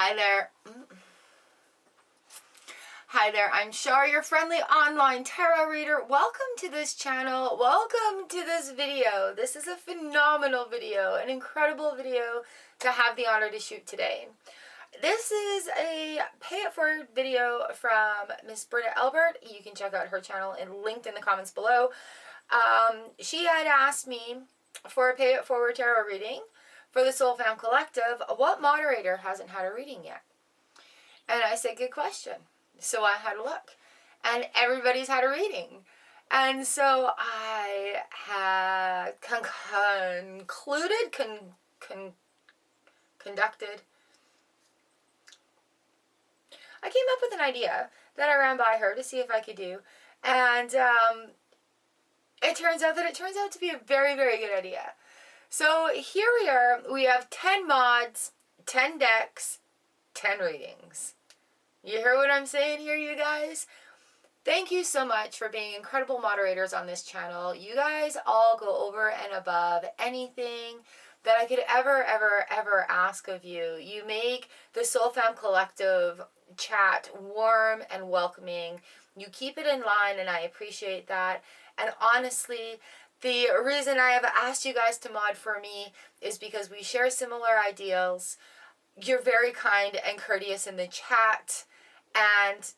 Hi there. Hi there, I'm Char, your friendly online tarot reader. Welcome to this channel. Welcome to this video. This is a phenomenal video, an incredible video to have the honor to shoot today. This is a pay it forward video from Miss BrittaAlbert. You can check out her channel and linked in the comments below. She had asked me for a pay it forward tarot reading for the Soul Fam Collective. What moderator hasn't had a reading yet? And I said, good question. So I had a look, and everybody's had a reading. And so I had conducted. I came up with an idea that I ran by her to see if I could do. And it turns out to be a very, very good idea. So here we are. We have 10 mods, 10 decks, 10 readings. You hear what I'm saying here, you guys? Thank you so much for being incredible moderators on this channel. You guys all go over and above anything that I could ever ask of you. You make the Soul Fam Collective chat warm and welcoming. You keep it in line, and I appreciate that. And honestly, the reason I have asked you guys to mod for me is because we share similar ideals. You're very kind and courteous in the chat, and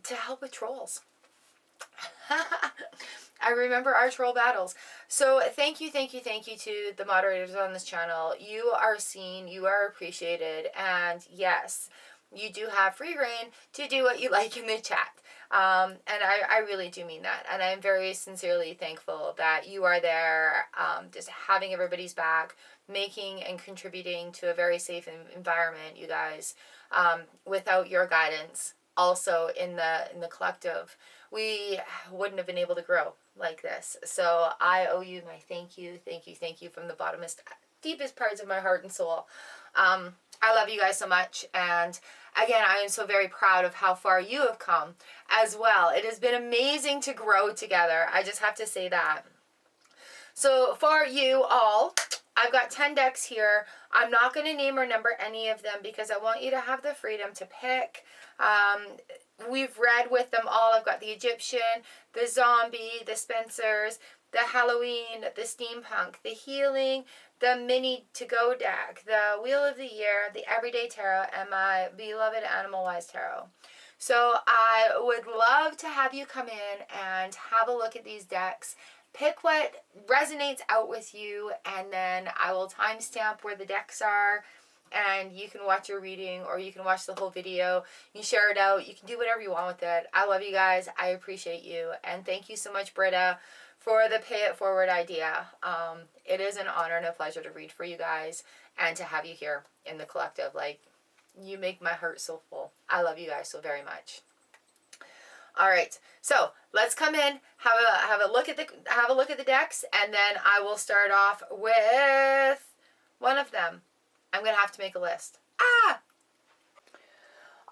to help with trolls. I remember our troll battles. So thank you to the moderators on this channel. You are seen, you are appreciated, and yes, you do have free reign to do what you like in the chat. And I really do mean that. And I'm very sincerely thankful that you are there, just having everybody's back, making and contributing to a very safe environment, you guys. Without your guidance, also in the collective, we wouldn't have been able to grow like this. So I owe you my thank you from the bottomest, deepest parts of my heart and soul. I love you guys so much, and again, I am so very proud of how far you have come as well. It has been amazing to grow together. I just have to say that. So for you all, I've got 10 decks here. I'm not going to name or number any of them because I want you to have the freedom to pick. We've read with them all. I've got the Egyptian, the Zombie, the Spensers, the Halloween, the Steampunk, the Healing, the Mini To-Go deck, the Wheel of the Year, the Everyday Tarot, and my beloved Animal Wise Tarot. So I would love to have you come in and have a look at these decks. Pick what resonates out with you, and then I will timestamp where the decks are, and you can watch your reading, or you can watch the whole video. You can share it out. You can do whatever you want with it. I love you guys. I appreciate you, and thank you so much, Britta, for the pay it forward idea. It is an honor and a pleasure to read for you guys and to have you here in the collective. Like, you make my heart so full. I love you guys so very much. All right, so let's come in, have a look at the decks, and then I will start off with one of them. I'm gonna have to make a list.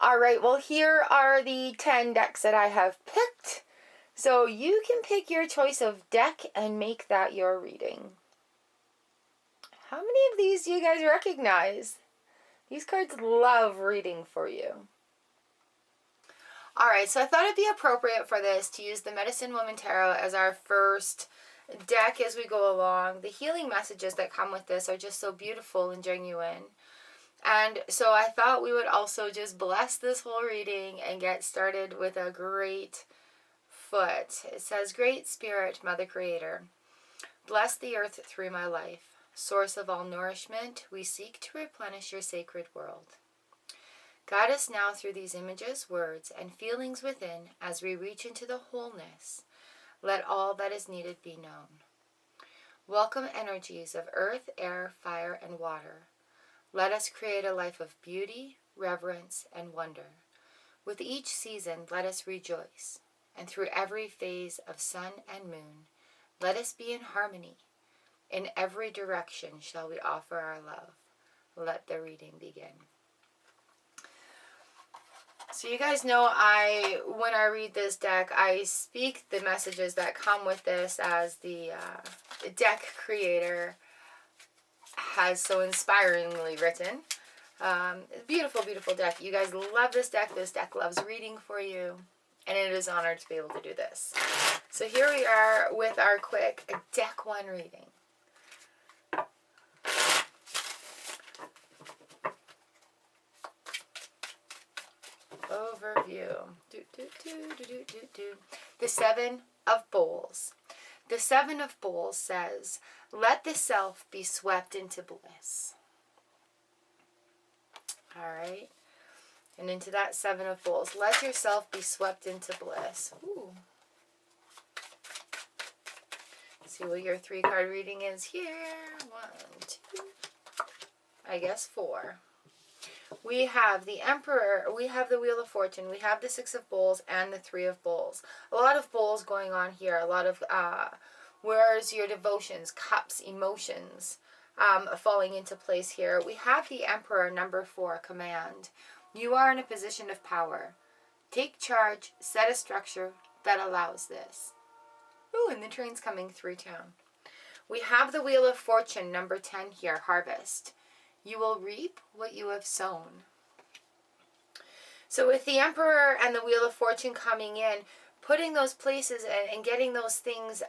All right, well, here are the 10 decks that I have picked. So you can pick your choice of deck and make that your reading. How many of these do you guys recognize? These cards love reading for you. Alright, so I thought it'd be appropriate for this to use the Medicine Woman Tarot as our first deck as we go along. The healing messages that come with this are just so beautiful and genuine. And so I thought we would also just bless this whole reading and get started with a great foot. It says, Great Spirit, Mother Creator, bless the earth through my life. Source of all nourishment, we seek to replenish your sacred world. Guide us now through these images, words, and feelings within as we reach into the wholeness. Let all that is needed be known. Welcome energies of earth, air, fire, and water. Let us create a life of beauty, reverence, and wonder. With each season, let us rejoice. And through every phase of sun and moon, let us be in harmony. In every direction shall we offer our love. Let the reading begin. So you guys know when I read this deck, I speak the messages that come with this as the deck creator has so inspiringly written. Beautiful, beautiful deck. You guys love this deck. This deck loves reading for you. And it is an honor to be able to do this. So here we are with our quick deck 1 reading. Overview. The 7 of Bowls. The 7 of Bowls says, let the self be swept into bliss. All right. And into that 7 of Bowls. Let yourself be swept into bliss. Ooh. Let's see what your 3-card reading is here. 1, 2, I guess 4. We have the Emperor, we have the Wheel of Fortune, we have the 6 of Bowls, and the 3 of Bowls. A lot of bowls going on here. A lot of, where's your devotions, cups, emotions falling into place here. We have the Emperor, number 4, command. You are in a position of power. Take charge, set a structure that allows this. Ooh, and the train's coming through town. We have the Wheel of Fortune, number 10 here, harvest. You will reap what you have sown. So with the Emperor and the Wheel of Fortune coming in, putting those places and getting those things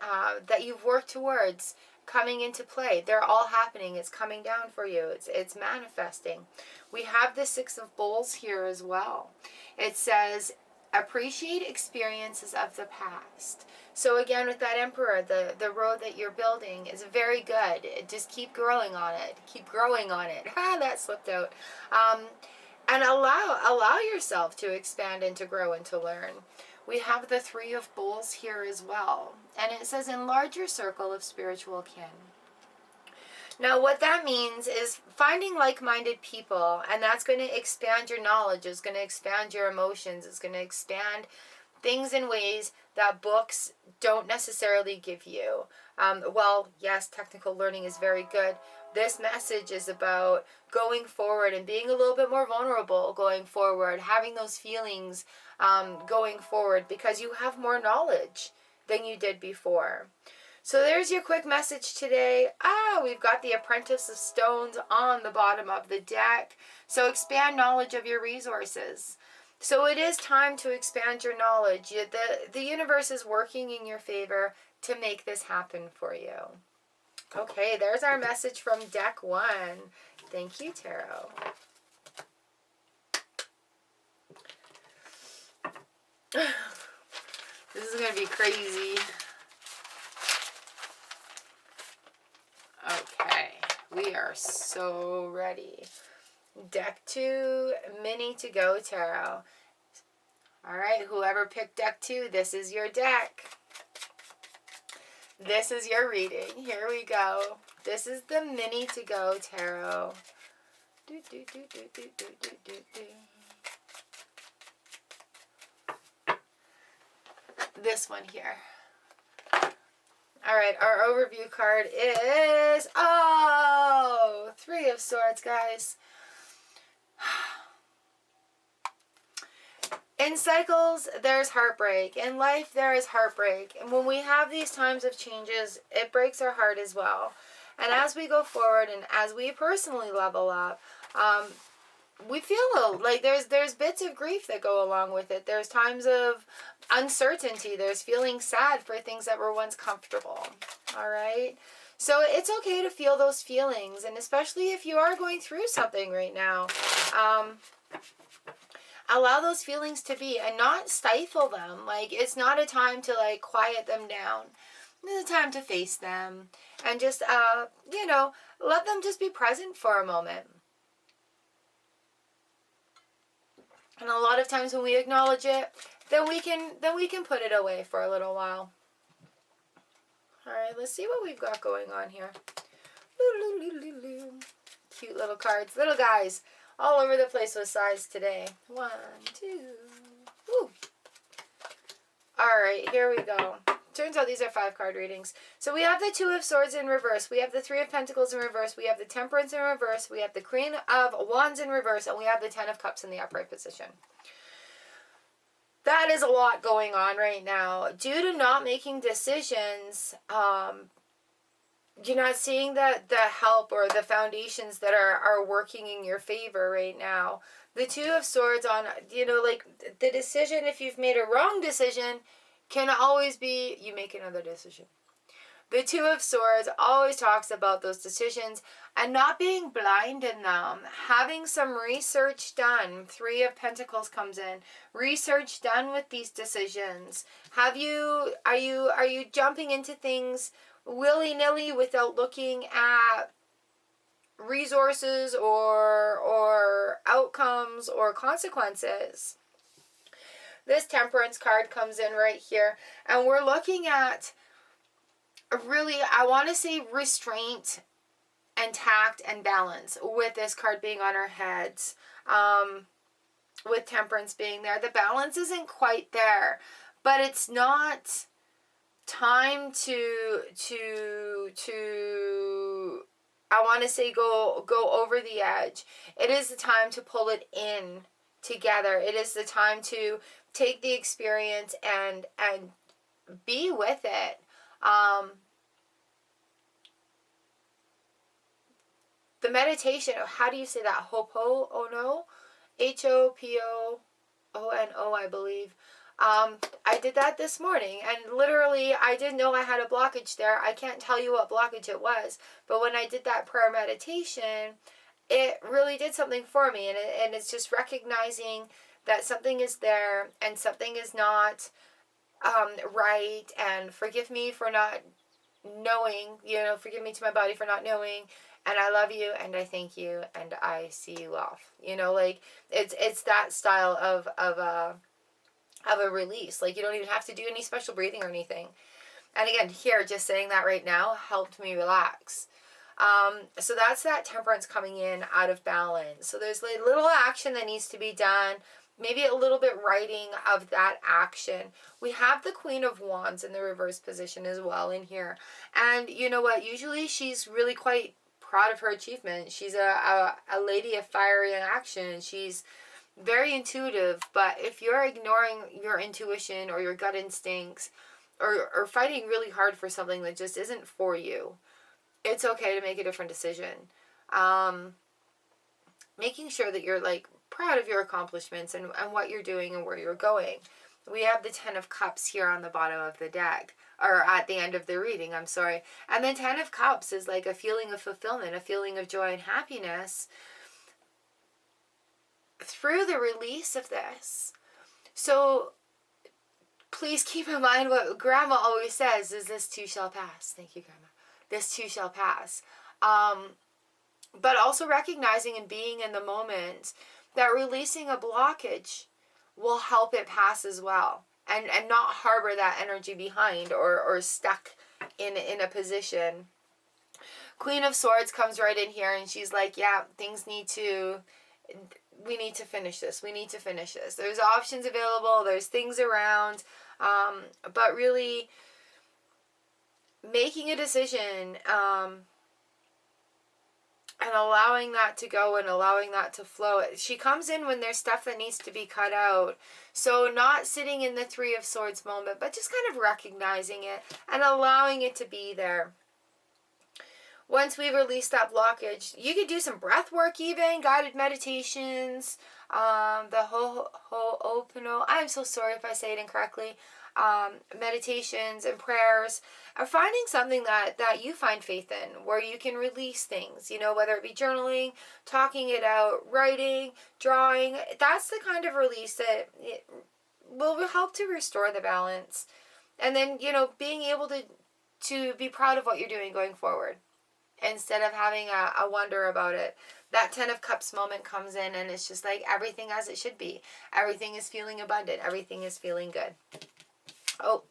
that you've worked towards coming into play. They're all happening. It's coming down for you. It's manifesting. We have the 6 of Bowls here as well. It says, appreciate experiences of the past. So again, with that Emperor, the road that you're building is very good. Just keep growing on it. Keep growing on it. That slipped out. And allow yourself to expand and to grow and to learn. We have the 3 of Bowls here as well. And it says, enlarge your circle of spiritual kin. Now, what that means is finding like-minded people, and that's going to expand your knowledge. It's going to expand your emotions. It's going to expand things in ways that books don't necessarily give you. Well, yes, technical learning is very good. This message is about going forward and being a little bit more vulnerable going forward, having those feelings going forward because you have more knowledge than you did before. So there's your quick message today. We've got the Apprentice of Stones on the bottom of the deck. So expand knowledge of your resources. So it is time to expand your knowledge. The universe is working in your favor to make this happen for you. Okay, there's our message from deck 1. Thank you, Tarot. This is going to be crazy. Okay, we are so ready. Deck 2, mini to go, Tarot. All right, whoever picked deck 2, this is your deck. This is your reading. Here we go. This is the mini to go, Tarot. This one here. All right, our overview card is, 3 of Swords, guys. In cycles, there's heartbreak. In life, there is heartbreak. And when we have these times of changes, it breaks our heart as well. And as we go forward and as we personally level up, we feel like there's bits of grief that go along with it. There's times of uncertainty. There's feeling sad for things that were once comfortable. All right? So it's okay to feel those feelings. And especially if you are going through something right now, allow those feelings to be and not stifle them. Like, it's not a time to, like, quiet them down. It's a time to face them and just, let them just be present for a moment. And a lot of times when we acknowledge it, then we can put it away for a little while. All right, let's see what we've got going on here. Cute little cards, little guys. All over the place with size today. 1, 2. Woo. All right, here we go. Turns out these are 5-card readings. So we have the 2 of Swords in reverse. We have the 3 of Pentacles in reverse. We have the Temperance in reverse. We have the Queen of Wands in reverse. And we have the 10 of Cups in the upright position. That is a lot going on right now. Due to not making decisions, you're not seeing the help or the foundations that are working in your favor right now. The Two of Swords on, you know, like the decision, if you've made a wrong decision, can always be you make another decision. The Two of Swords always talks about those decisions and not being blind in them. Having some research done. Three of Pentacles comes in. Research done with these decisions. Are you jumping into things willy-nilly without looking at resources or outcomes or consequences? This Temperance card comes in right here, and we're looking at really, I want to say restraint and tact and balance with this card being on our heads. With Temperance being there, the balance isn't quite there, but it's not time to I want to say go over the edge. It is the time to pull it in together. It is the time to take the experience and be with it. The meditation, how do you say that? Ho'oponopono? Hopono, I believe. I did that this morning, and literally I didn't know I had a blockage there. I can't tell you what blockage it was, but when I did that prayer meditation, it really did something for me, and it's just recognizing that something is there and something is not right, and forgive me for not knowing, forgive me to my body for not knowing, and I love you, and I thank you, and I see you off. Like it's that style of a release. Like, you don't even have to do any special breathing or anything. And again, here, just saying that right now helped me relax. So that's that Temperance coming in out of balance. So there's a little action that needs to be done. Maybe a little bit writing of that action. We have the Queen of Wands in the reverse position as well in here. And you know what? Usually she's really quite proud of her achievement. She's a lady of fiery action. She's very intuitive, but if you're ignoring your intuition or your gut instincts or fighting really hard for something that just isn't for you, it's okay to make a different decision. Making sure that you're proud of your accomplishments and what you're doing and where you're going. We have the Ten of Cups here on the bottom of the deck, or at the end of the reading, I'm sorry. And the Ten of Cups is like a feeling of fulfillment, a feeling of joy and happiness through the release of this. So please keep in mind what Grandma always says is this too shall pass. Thank you, Grandma. This too shall pass. But also recognizing and being in the moment that releasing a blockage will help it pass as well. And not harbor that energy behind or stuck in a position. Queen of Swords comes right in here and she's like, yeah, we need to finish this. We need to finish this. There's options available. There's things around. But really making a decision and allowing that to go and allowing that to flow. She comes in when there's stuff that needs to be cut out. So not sitting in the Three of Swords moment, but just kind of recognizing it and allowing it to be there. Once we release that blockage, you could do some breath work even, guided meditations, the Ho'opono, I'm so sorry if I say it incorrectly, meditations and prayers, are finding something that you find faith in, where you can release things, whether it be journaling, talking it out, writing, drawing. That's the kind of release that will help to restore the balance. And then, being able to be proud of what you're doing going forward, instead of having a wonder about it. That Ten of Cups moment comes in and it's just like everything as it should be. Everything is feeling abundant. Everything is feeling good. Oh,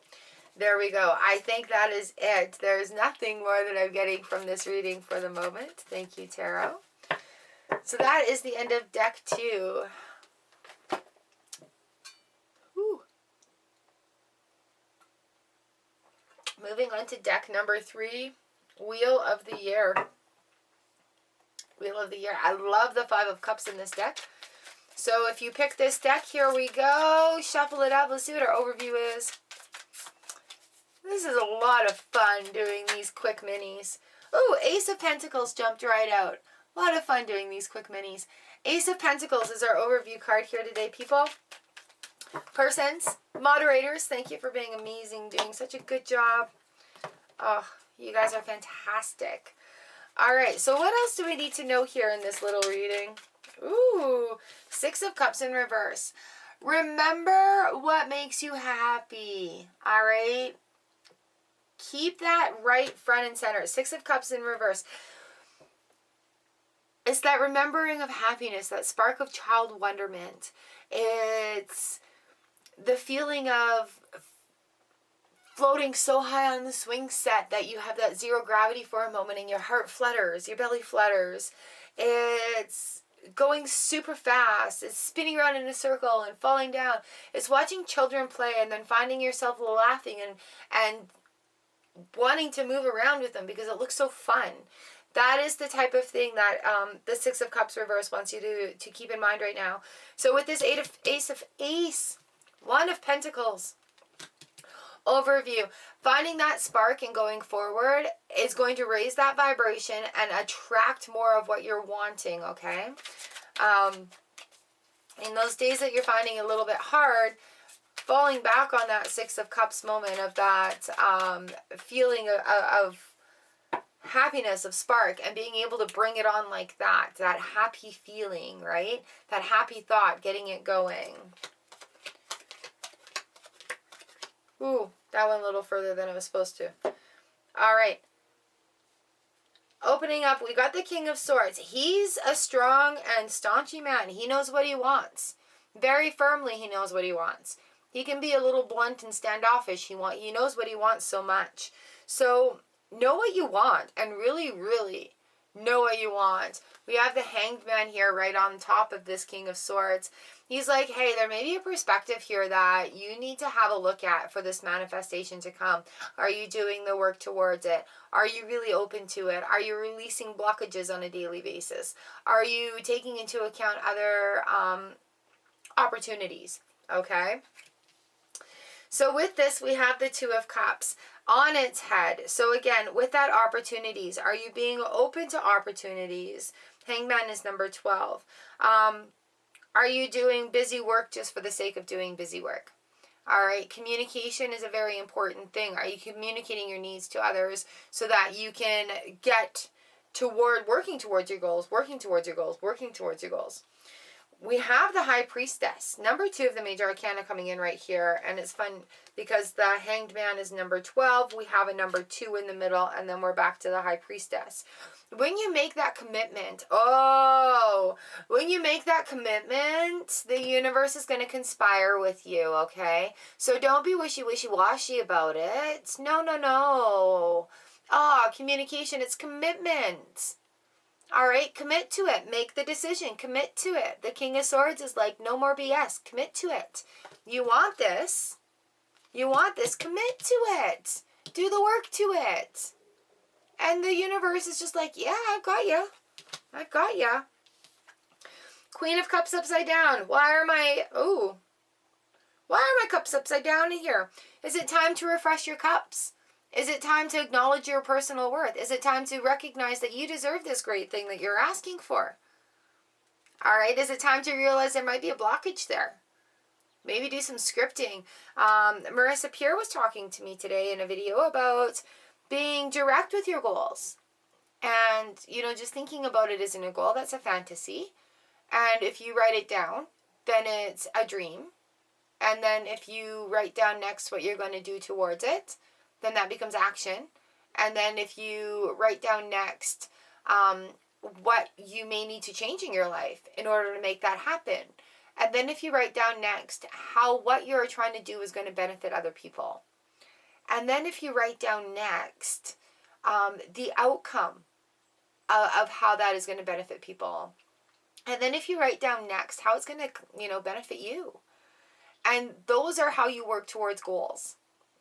there we go. I think that is it. There's nothing more that I'm getting from this reading for the moment. Thank you, Tarot. So that is the end of deck 2. Whew. Moving on to deck number 3. Wheel of the Year. Wheel of the Year. I love the Five of Cups in this deck. So if you pick this deck, here we go. Shuffle it up. Let's see what our overview is. This is a lot of fun doing these quick minis. Oh, Ace of Pentacles jumped right out. A lot of fun doing these quick minis. Ace of Pentacles is our overview card here today, people. Persons, moderators, thank you for being amazing, doing such a good job. Oh, you guys are fantastic. All right, so what else do we need to know here in this little reading? Ooh, Six of Cups in reverse. Remember what makes you happy, all right? Keep that right front and center. Six of Cups in reverse. It's that remembering of happiness, that spark of child wonderment. It's the feeling of floating so high on the swing set that you have that zero gravity for a moment and your heart flutters, your belly flutters. It's going super fast. It's spinning around in a circle and falling down. It's watching children play and then finding yourself laughing and wanting to move around with them because it looks so fun. That is the type of thing that the Six of Cups reverse wants you to keep in mind right now. So with this One of Pentacles overview, finding that spark and going forward is going to raise that vibration and attract more of what you're wanting, okay? In those days that you're finding a little bit hard, falling back on that Six of Cups moment of that feeling of happiness, of spark, and being able to bring it on like that happy feeling, right? That happy thought, getting it going. Ooh, that went a little further than it was supposed to. All right. Opening up, we got the King of Swords. He's a strong and staunchy man. He knows what he wants. Very firmly, he knows what he wants. He can be a little blunt and standoffish. He knows what he wants so much. So know what you want and really, really know what you want. We have the Hanged Man here right on top of this King of Swords. He's like, hey, there may be a perspective here that you need to have a look at for this manifestation to come. Are you doing the work towards it? Are you really open to it? Are you releasing blockages on a daily basis? Are you taking into account other opportunities? Okay. So with this, we have the Two of Cups on its head. So again, with that opportunities, are you being open to opportunities? Hangman is number 12. Are you doing busy work just for the sake of doing busy work? All right, communication is a very important thing. Are you communicating your needs to others so that you can get toward working towards your goals, working towards your goals, working towards your goals? We have the High Priestess, number 2 of the Major Arcana coming in right here. And it's fun because the Hanged Man is number 12. We have a number 2 in the middle, and then we're back to the High Priestess. When you make that commitment, when you make that commitment, the universe is going to conspire with you, okay? So don't be wishy-washy about it. No. Communication, it's commitment. All right, commit to it. Make the decision. Commit to it. The King of Swords is like, no more BS. Commit to it. You want this. You want this. Commit to it. Do the work to it. And the universe is just like, yeah, I've got you. I've got you. Queen of Cups upside down. Why are my cups upside down here? Is it time to refresh your cups? Is it time to acknowledge your personal worth? Is it time to recognize that you deserve this great thing that you're asking for? All right, is it time to realize there might be a blockage there? Maybe do some scripting. Marissa Peer was talking to me today in a video about being direct with your goals. And, just thinking about it isn't a goal. That's a fantasy. And if you write it down, then it's a dream. And then if you write down next what you're going to do towards it, then that becomes action. And then if you write down next what you may need to change in your life in order to make that happen. And then if you write down next how what you're trying to do is going to benefit other people. And then if you write down next the outcome of how that is going to benefit people. And then if you write down next how it's going to, benefit you. And those are how you work towards goals.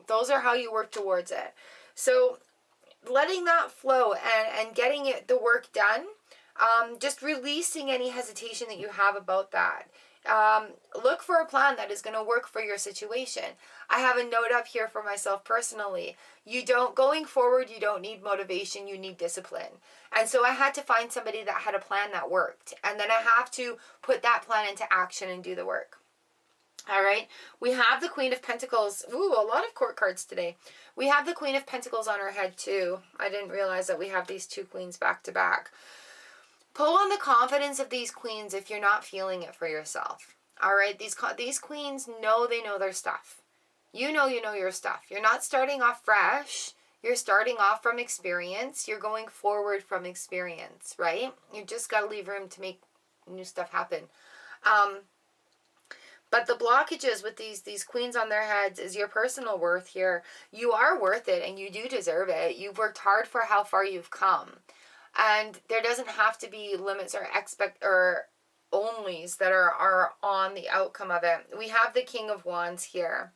Those are how you work towards it. So letting that flow and getting the work done, just releasing any hesitation that you have about that. look for a plan that is going to work for your situation. I have a note up here for myself personally. Going forward, you don't need motivation, you need discipline. And so I had to find somebody that had a plan that worked. And then I have to put that plan into action and do the work. All right, we have the Queen of Pentacles. Ooh, a lot of court cards today. We have the Queen of Pentacles on her head too. I didn't realize that we have these two queens back to back. Pull on the confidence of these queens if you're not feeling it for yourself. All right, these queens know their stuff. You know your stuff. You're not starting off fresh. You're starting off from experience. You're going forward from experience, right? You just got to leave room to make new stuff happen. But the blockages with these queens on their heads is your personal worth here. You are worth it and you do deserve it. You've worked hard for how far you've come. And there doesn't have to be limits or onlys that are on the outcome of it. We have the King of Wands here.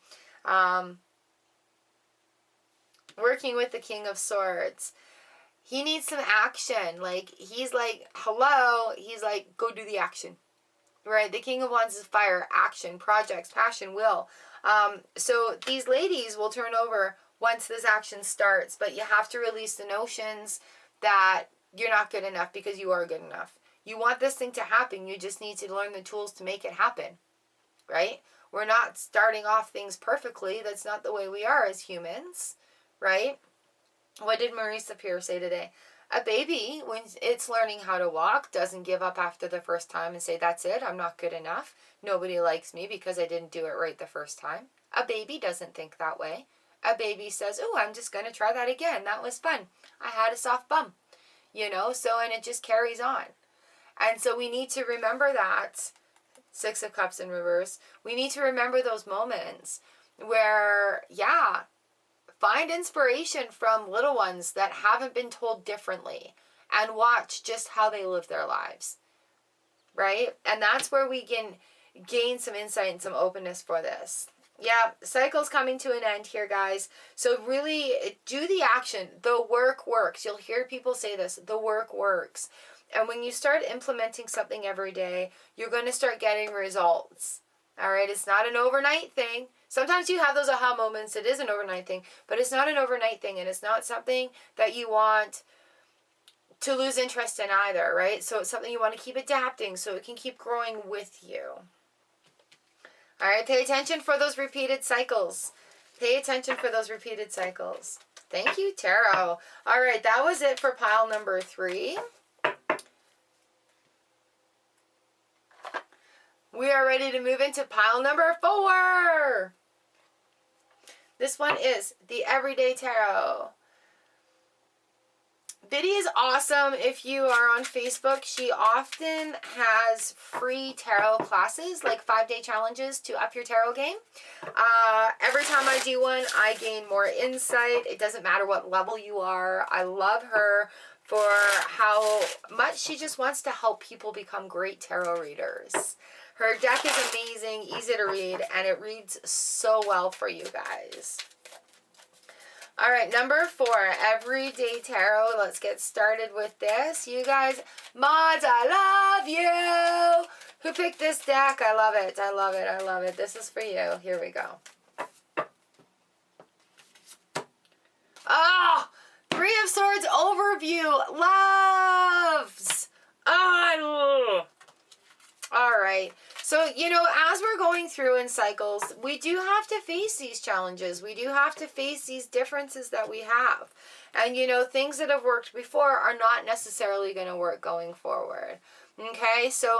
Working with the King of Swords. He needs some action. Like, he's like, hello. He's like, go do the action. Right? The King of Wands is fire, action, projects, passion, will. So these ladies will turn over once this action starts, but you have to release the notions that you're not good enough because you are good enough. You want this thing to happen. You just need to learn the tools to make it happen. Right? We're not starting off things perfectly. That's not the way we are as humans. Right? What did Marisa Pierce say today? A baby, when it's learning how to walk, doesn't give up after the first time and say, that's it, I'm not good enough. Nobody likes me because I didn't do it right the first time. A baby doesn't think that way. A baby says, oh, I'm just going to try that again. That was fun. I had a soft bum. And it just carries on. And so we need to remember that. Six of Cups in reverse. We need to remember those moments where, find inspiration from little ones that haven't been told differently and watch just how they live their lives, right? And that's where we can gain some insight and some openness for this. Yeah, cycle's coming to an end here, guys. So really do the action. The work works. You'll hear people say this. The work works. And when you start implementing something every day, you're going to start getting results. All right? It's not an overnight thing. Sometimes you have those aha moments. It is an overnight thing, but it's not an overnight thing, and it's not something that you want to lose interest in either, right? So it's something you want to keep adapting so it can keep growing with you. All right, pay attention for those repeated cycles. Pay attention for those repeated cycles. Thank you, Tarot. All right, that was it for pile number 3. We are ready to move into pile number 4. This one is the Everyday Tarot. Biddy is awesome. If you are on Facebook, she often has free tarot classes, like 5-day challenges to up your tarot game. Every time I do one, I gain more insight. It doesn't matter what level you are. I love her for how much she just wants to help people become great tarot readers. Her deck is amazing, easy to read, and it reads so well for you guys. All right, number 4, Everyday Tarot. Let's get started with this. You guys, mods, I love you. Who picked this deck? I love it. I love it. I love it. This is for you. Here we go. Oh, 3 of Swords overview. Loves. Oh, all right. So, as we're going through in cycles, we do have to face these challenges. We do have to face these differences that we have. And, things that have worked before are not necessarily going to work going forward. Okay? So,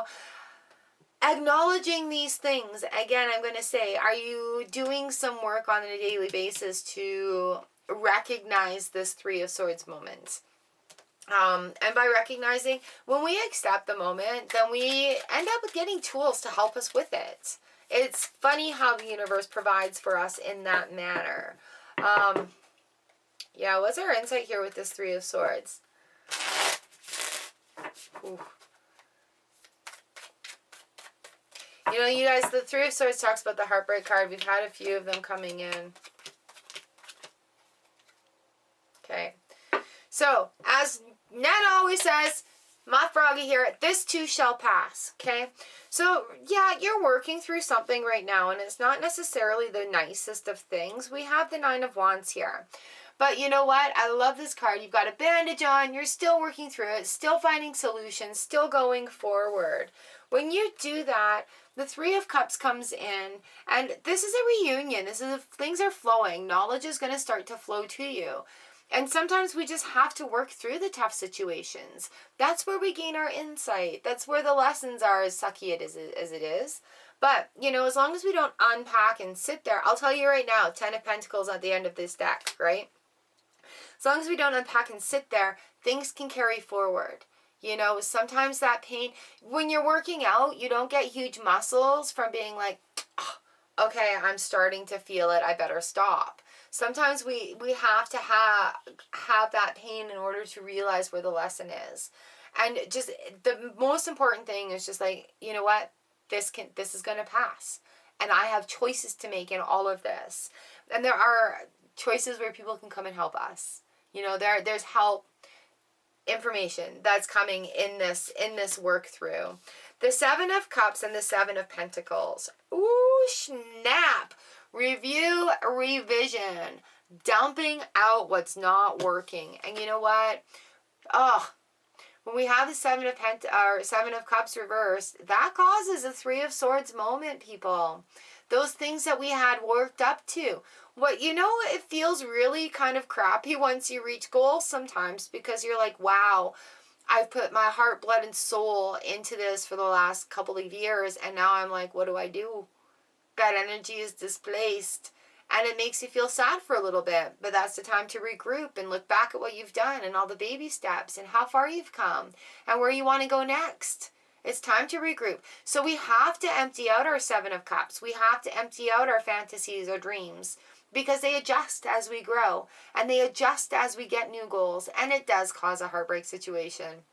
acknowledging these things, again, I'm going to say, are you doing some work on a daily basis to recognize this 3 of Swords moment? And by recognizing, when we accept the moment, then we end up getting tools to help us with it. It's funny how the universe provides for us in that manner. What's our insight here with this 3 of Swords? Ooh. You guys, the 3 of Swords talks about the heartbreak card. We've had a few of them coming in. Okay. So, as Nana always says, My froggy here, this too shall pass, okay? So, yeah, you're working through something right now, and it's not necessarily the nicest of things. We have the Nine of Wands here. But you know what? I love this card. You've got a bandage on. You're still working through it, still finding solutions, still going forward. When you do that, the Three of Cups comes in, and this is a reunion. Things are flowing. Knowledge is going to start to flow to you. And sometimes we just have to work through the tough situations. That's where we gain our insight. That's where the lessons are, as sucky as it is. But, you know, as long as we don't unpack and sit there, I'll tell you right now, 10 of Pentacles at the end of this deck, right? As long as we don't unpack and sit there, things can carry forward. You know, sometimes that pain, when you're working out, you don't get huge muscles from being like, oh, okay, I'm starting to feel it, I better stop. Sometimes we have to have that pain in order to realize where the lesson is. And just the most important thing is just like, you know what? This is going to pass. And I have choices to make in all of this. And there are choices where people can come and help us. You know, there's help, information that's coming in this work through. The Seven of Cups and the Seven of Pentacles. Ooh, snap. Review, revision, dumping out what's not working. And you know what? Oh, when we have the Seven of Cups reversed, that causes a Three of Swords moment, people. Those things that we had worked up to. What, you know, it feels really kind of crappy once you reach goals sometimes, because you're like, wow, I've put my heart, blood, and soul into this for the last couple of years, and now I'm like, what do I do? That energy is displaced, and it makes you feel sad for a little bit, but that's the time to regroup and look back at what you've done and all the baby steps and how far you've come and where you want to go next. It's time to regroup. So we have to empty out our Seven of Cups. We have to empty out our fantasies or dreams, because they adjust as we grow, and they adjust as we get new goals, and it does cause a heartbreak situation.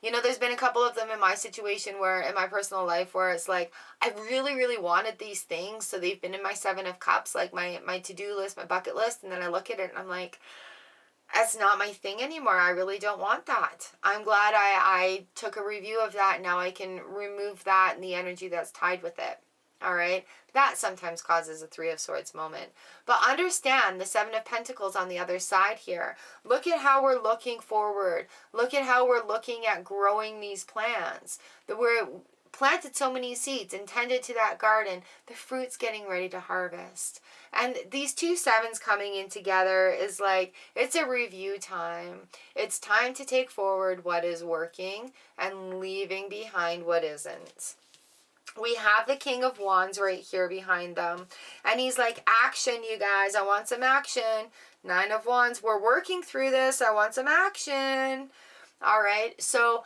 You know, there's been a couple of them in my situation where, in my personal life, where it's like, I really, really wanted these things, so they've been in my Seven of Cups, like my to-do list, my bucket list, and then I look at it and I'm like, that's not my thing anymore. I really don't want that. I'm glad I took a review of that. Now I can remove that and the energy that's tied with it. All right, that sometimes causes a Three of Swords moment. But understand the Seven of Pentacles on the other side here. Look at how we're looking forward. Look at how we're looking at growing these plants. That we're planted so many seeds and tended to that garden. The fruit's getting ready to harvest. And these two sevens coming in together is like, it's a review time. It's time to take forward what is working and leaving behind what isn't. We have the King of Wands right here behind them. And he's like, action, you guys. I want some action. Nine of Wands. We're working through this. I want some action. All right. So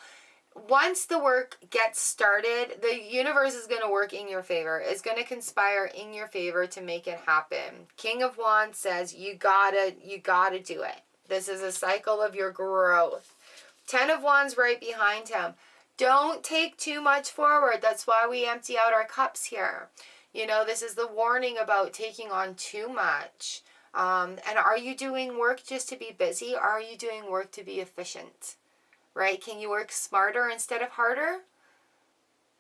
once the work gets started, the universe is going to work in your favor. It's going to conspire in your favor to make it happen. King of Wands says, you gotta do it. This is a cycle of your growth. 10 of Wands right behind him. Don't take too much forward. That's why we empty out our cups here. You know, this is the warning about taking on too much. And are you doing work just to be busy? Or are you doing work to be efficient? Right? Can you work smarter instead of harder?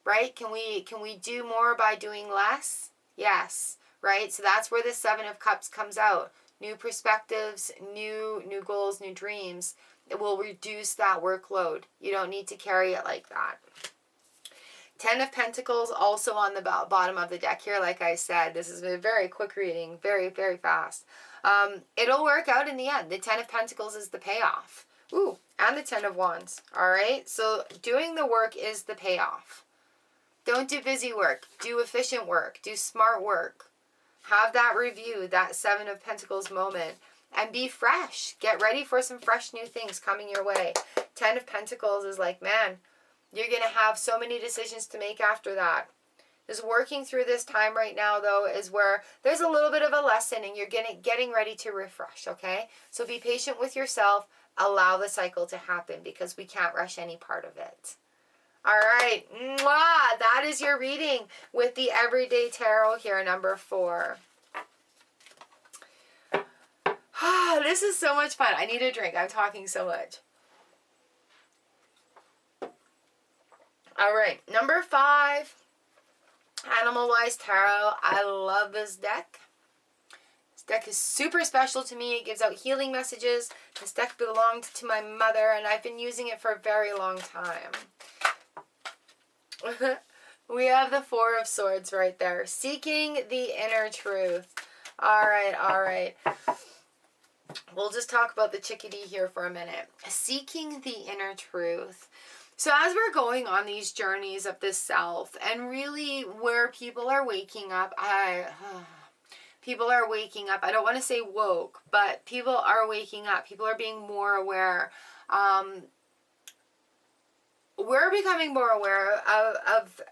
Right? Can we do more by doing less? Yes. Right? So that's where the Seven of Cups comes out. New perspectives, new goals, new dreams. It will reduce that workload. You don't need to carry it like that. 10 of Pentacles also on the bottom of the deck here. Like I said, this is a very quick reading, very, very fast. It'll work out in the end. The 10 of Pentacles is the payoff. Ooh, and the 10 of Wands. All right, so doing the work is the payoff. Don't do busy work. Do efficient work. Do smart work. Have that review, that 7 of Pentacles moment. And be fresh. Get ready for some fresh new things coming your way. 10 of Pentacles is like, man, you're going to have so many decisions to make after that. Just working through this time right now, though, is where there's a little bit of a lesson and you're getting ready to refresh, okay? So be patient with yourself. Allow the cycle to happen because we can't rush any part of it. All right. Mwah! That is your reading with the Everyday Tarot here, number 4. This is so much fun. I need a drink. I'm talking so much. All right, number 5, Animal Wise Tarot. I love this deck. This deck is super special to me. It gives out healing messages. This deck belonged to my mother, and I've been using it for a very long time. We have the 4 of Swords right there. Seeking the inner truth. All right, all right. We'll just talk about the chickadee here for a minute. Seeking the inner truth. So as we're going on these journeys of this self, and really where people are waking up, people are waking up. I don't want to say woke, but people are waking up. People are being more aware. We're becoming more aware of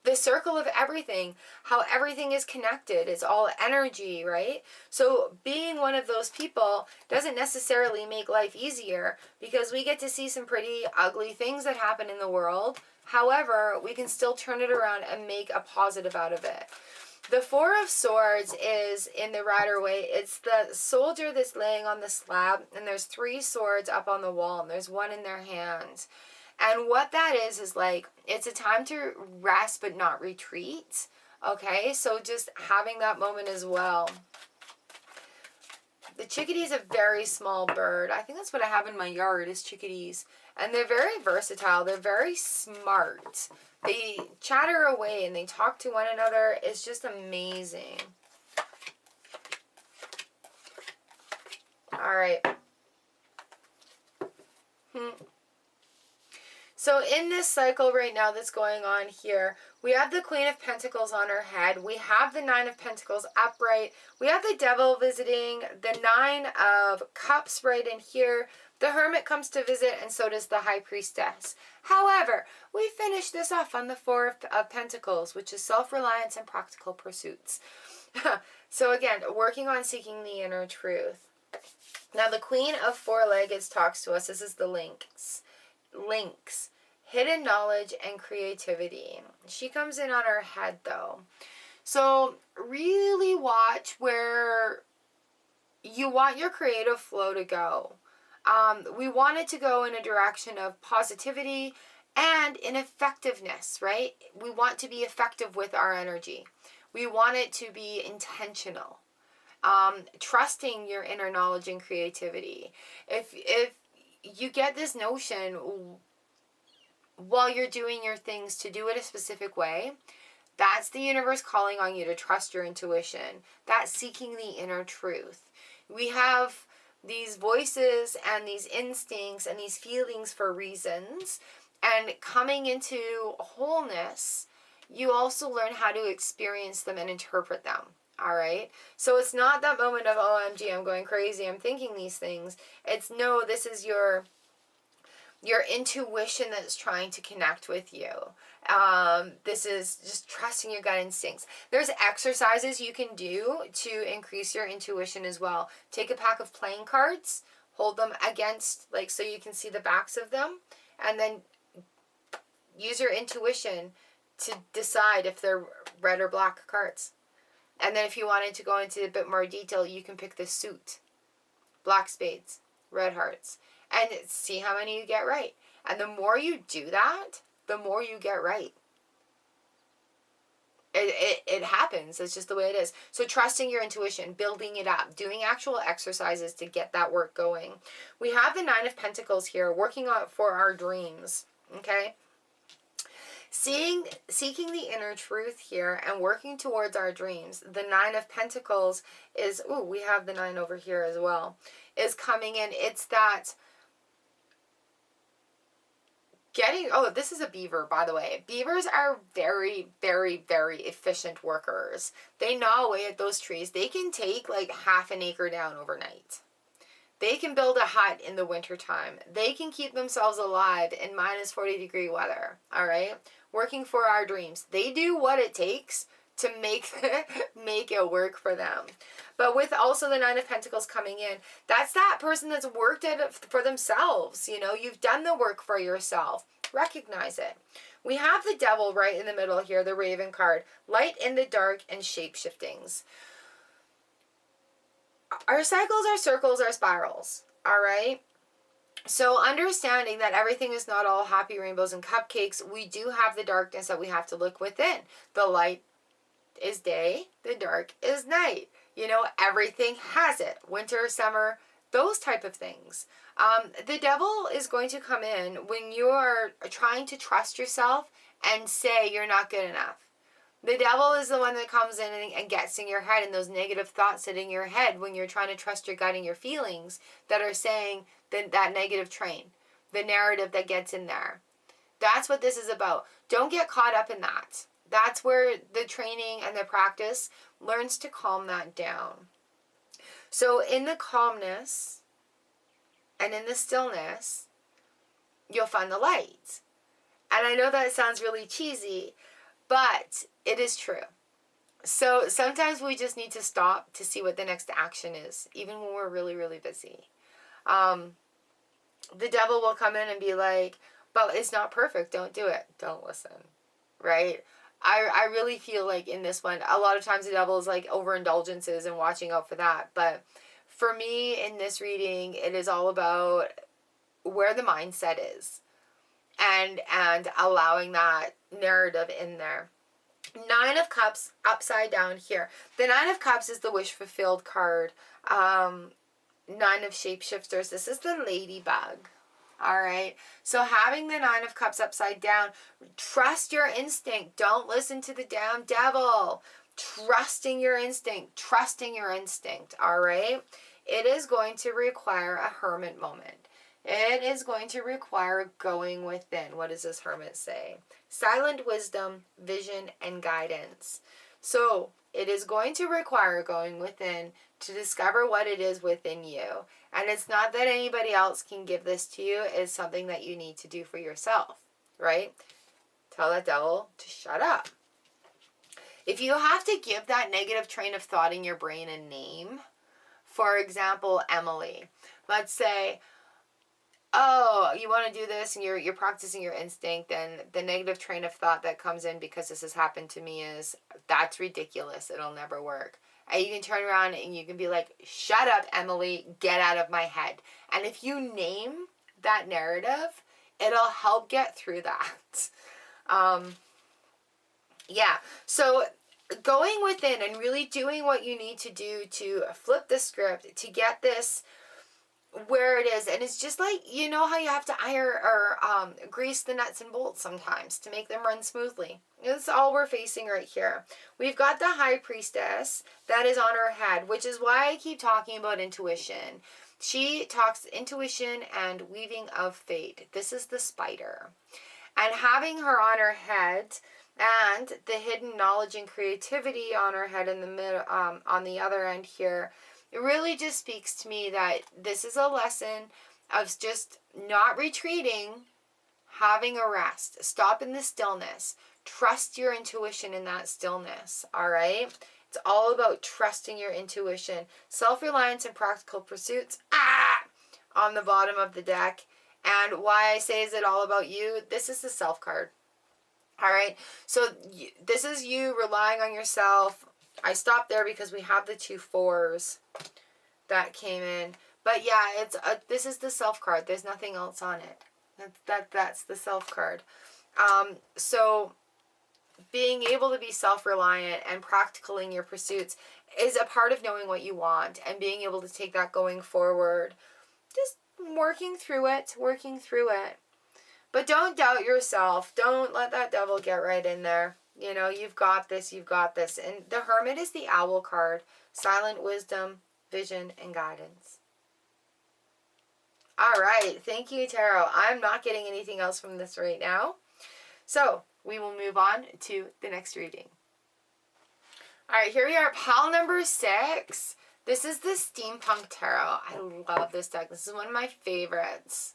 the circle of everything, how everything is connected. It's all energy, right? So being one of those people doesn't necessarily make life easier, because we get to see some pretty ugly things that happen in the world. However, we can still turn it around and make a positive out of it. The 4 of Swords is in the Rider Waite. It's the soldier that's laying on the slab, and there's 3 swords up on the wall, and there's 1 in their hand. And what that is like, it's a time to rest but not retreat. Okay, so just having that moment as well. The chickadee is a very small bird. I think that's what I have in my yard, is chickadees. And they're very versatile. They're very smart. They chatter away and they talk to one another. It's just amazing. All right. So in this cycle right now that's going on here, we have the Queen of Pentacles on her head. We have the 9 of Pentacles upright. We have the Devil visiting. The 9 of Cups right in here. The Hermit comes to visit, and so does the High Priestess. However, we finish this off on the 4 of Pentacles, which is self-reliance and practical pursuits. So again, working on seeking the inner truth. Now the Queen of Four-Leggeds talks to us. This is the links. Hidden knowledge and creativity. She comes in on her head though. So really watch where you want your creative flow to go. We want it to go in a direction of positivity and in effectiveness, right? We want to be effective with our energy. We want it to be intentional. Trusting your inner knowledge and creativity. If you get this notion while you're doing your things to do it a specific way, that's the universe calling on you to trust your intuition. That's seeking the inner truth. We have these voices and these instincts and these feelings for reasons, and coming into wholeness, you also learn how to experience them and interpret them. All right. So it's not that moment of, OMG, I'm going crazy, I'm thinking these things. It's no, this is your intuition that's trying to connect with you. This is just trusting your gut instincts. There's exercises you can do to increase your intuition as well. Take a pack of playing cards, hold them against, like, so you can see the backs of them, and then use your intuition to decide if they're red or black cards. And then if you wanted to go into a bit more detail, you can pick the suit. Black spades, red hearts, and see how many you get right. And the more you do that, the more you get right. It happens. It's just the way it is. So trusting your intuition, building it up, doing actual exercises to get that work going. We have the 9 of Pentacles here, working on for our dreams. Okay? Seeking the inner truth here and working towards our dreams. The 9 of Pentacles is, we have the 9 over here as well, is coming in. It's that this is a beaver, by the way. Beavers are very, very, very efficient workers. They gnaw away at those trees. They can take like half an acre down overnight. They can build a hut in the wintertime. They can keep themselves alive in minus 40-degree weather. All right? Working for our dreams. They do what it takes to make it work for them. But with also the 9 of Pentacles coming in, that's that person that's worked at it for themselves. You know, you've done the work for yourself. Recognize it. We have the Devil right in the middle here, the Raven card. Light in the dark and shape-shiftings. Our cycles, our circles, our spirals. All right? So understanding that everything is not all happy rainbows and cupcakes, we do have the darkness that we have to look within. The light is day, the dark is night. You know, everything has it. Winter, summer, those type of things. The devil is going to come in when you are trying to trust yourself and say you're not good enough. The devil is the one that comes in and gets in your head, and those negative thoughts sit in your head when you're trying to trust your gut and your feelings that are saying that negative train, the narrative that gets in there. That's what this is about. Don't get caught up in that. That's where the training and the practice learns to calm that down. So in the calmness and in the stillness, you'll find the light. And I know that sounds really cheesy, but it is true. So sometimes we just need to stop to see what the next action is, even when we're really, really busy. The devil will come in and be like, but it's not perfect. Don't do it. Don't listen. Right? I really feel like in this one, a lot of times the devil is like overindulgences and watching out for that. But for me in this reading, it is all about where the mindset is and allowing that narrative in there. 9 of Cups upside down here. The 9 of Cups is the wish fulfilled card. 9 of Shapeshifters. This is the ladybug. All right. So having the 9 of Cups upside down, trust your instinct. Don't listen to the damn devil. Trusting your instinct. Trusting your instinct. All right. It is going to require a hermit moment. It is going to require going within. What does this hermit say? Silent wisdom, vision, and guidance. So it is going to require going within to discover what it is within you. And it's not that anybody else can give this to you. It's something that you need to do for yourself, right? Tell that devil to shut up. If you have to give that negative train of thought in your brain a name, for example, Emily, let's say, oh, you want to do this and you're practicing your instinct, and the negative train of thought that comes in because this has happened to me is, that's ridiculous. It'll never work. And you can turn around and you can be like, shut up, Emily, get out of my head. And if you name that narrative, it'll help get through that. Yeah, so going within and really doing what you need to do to flip the script, to get this where it is. And it's just like, you know how you have to iron or grease the nuts and bolts sometimes to make them run smoothly. That's all we're facing right here. We've got the High Priestess that is on her head, which is why I keep talking about intuition. She talks intuition and weaving of fate. This is the spider. And having her on her head and the hidden knowledge and creativity on her head in the middle, on the other end here, it really just speaks to me that this is a lesson of just not retreating, having a rest, stop in the stillness, trust your intuition in that stillness, all right? It's all about trusting your intuition. Self-reliance and practical pursuits, on the bottom of the deck. And why I say is it all about you? This is the self card, all right? So this is you relying on yourself. I stopped there because we have the 2 4s that came in. But yeah, this is the self card. There's nothing else on it. That's the self card. So being able to be self-reliant and practical in your pursuits is a part of knowing what you want and being able to take that going forward. Just working through it. But don't doubt yourself. Don't let that devil get right in there. You know, you've got this. And the Hermit is the Owl card. Silent wisdom, vision, and guidance. All right. Thank you, Tarot. I'm not getting anything else from this right now. So we will move on to the next reading. All right. Here we are. Pile number 6. This is the Steampunk Tarot. I love this deck. This is one of my favorites.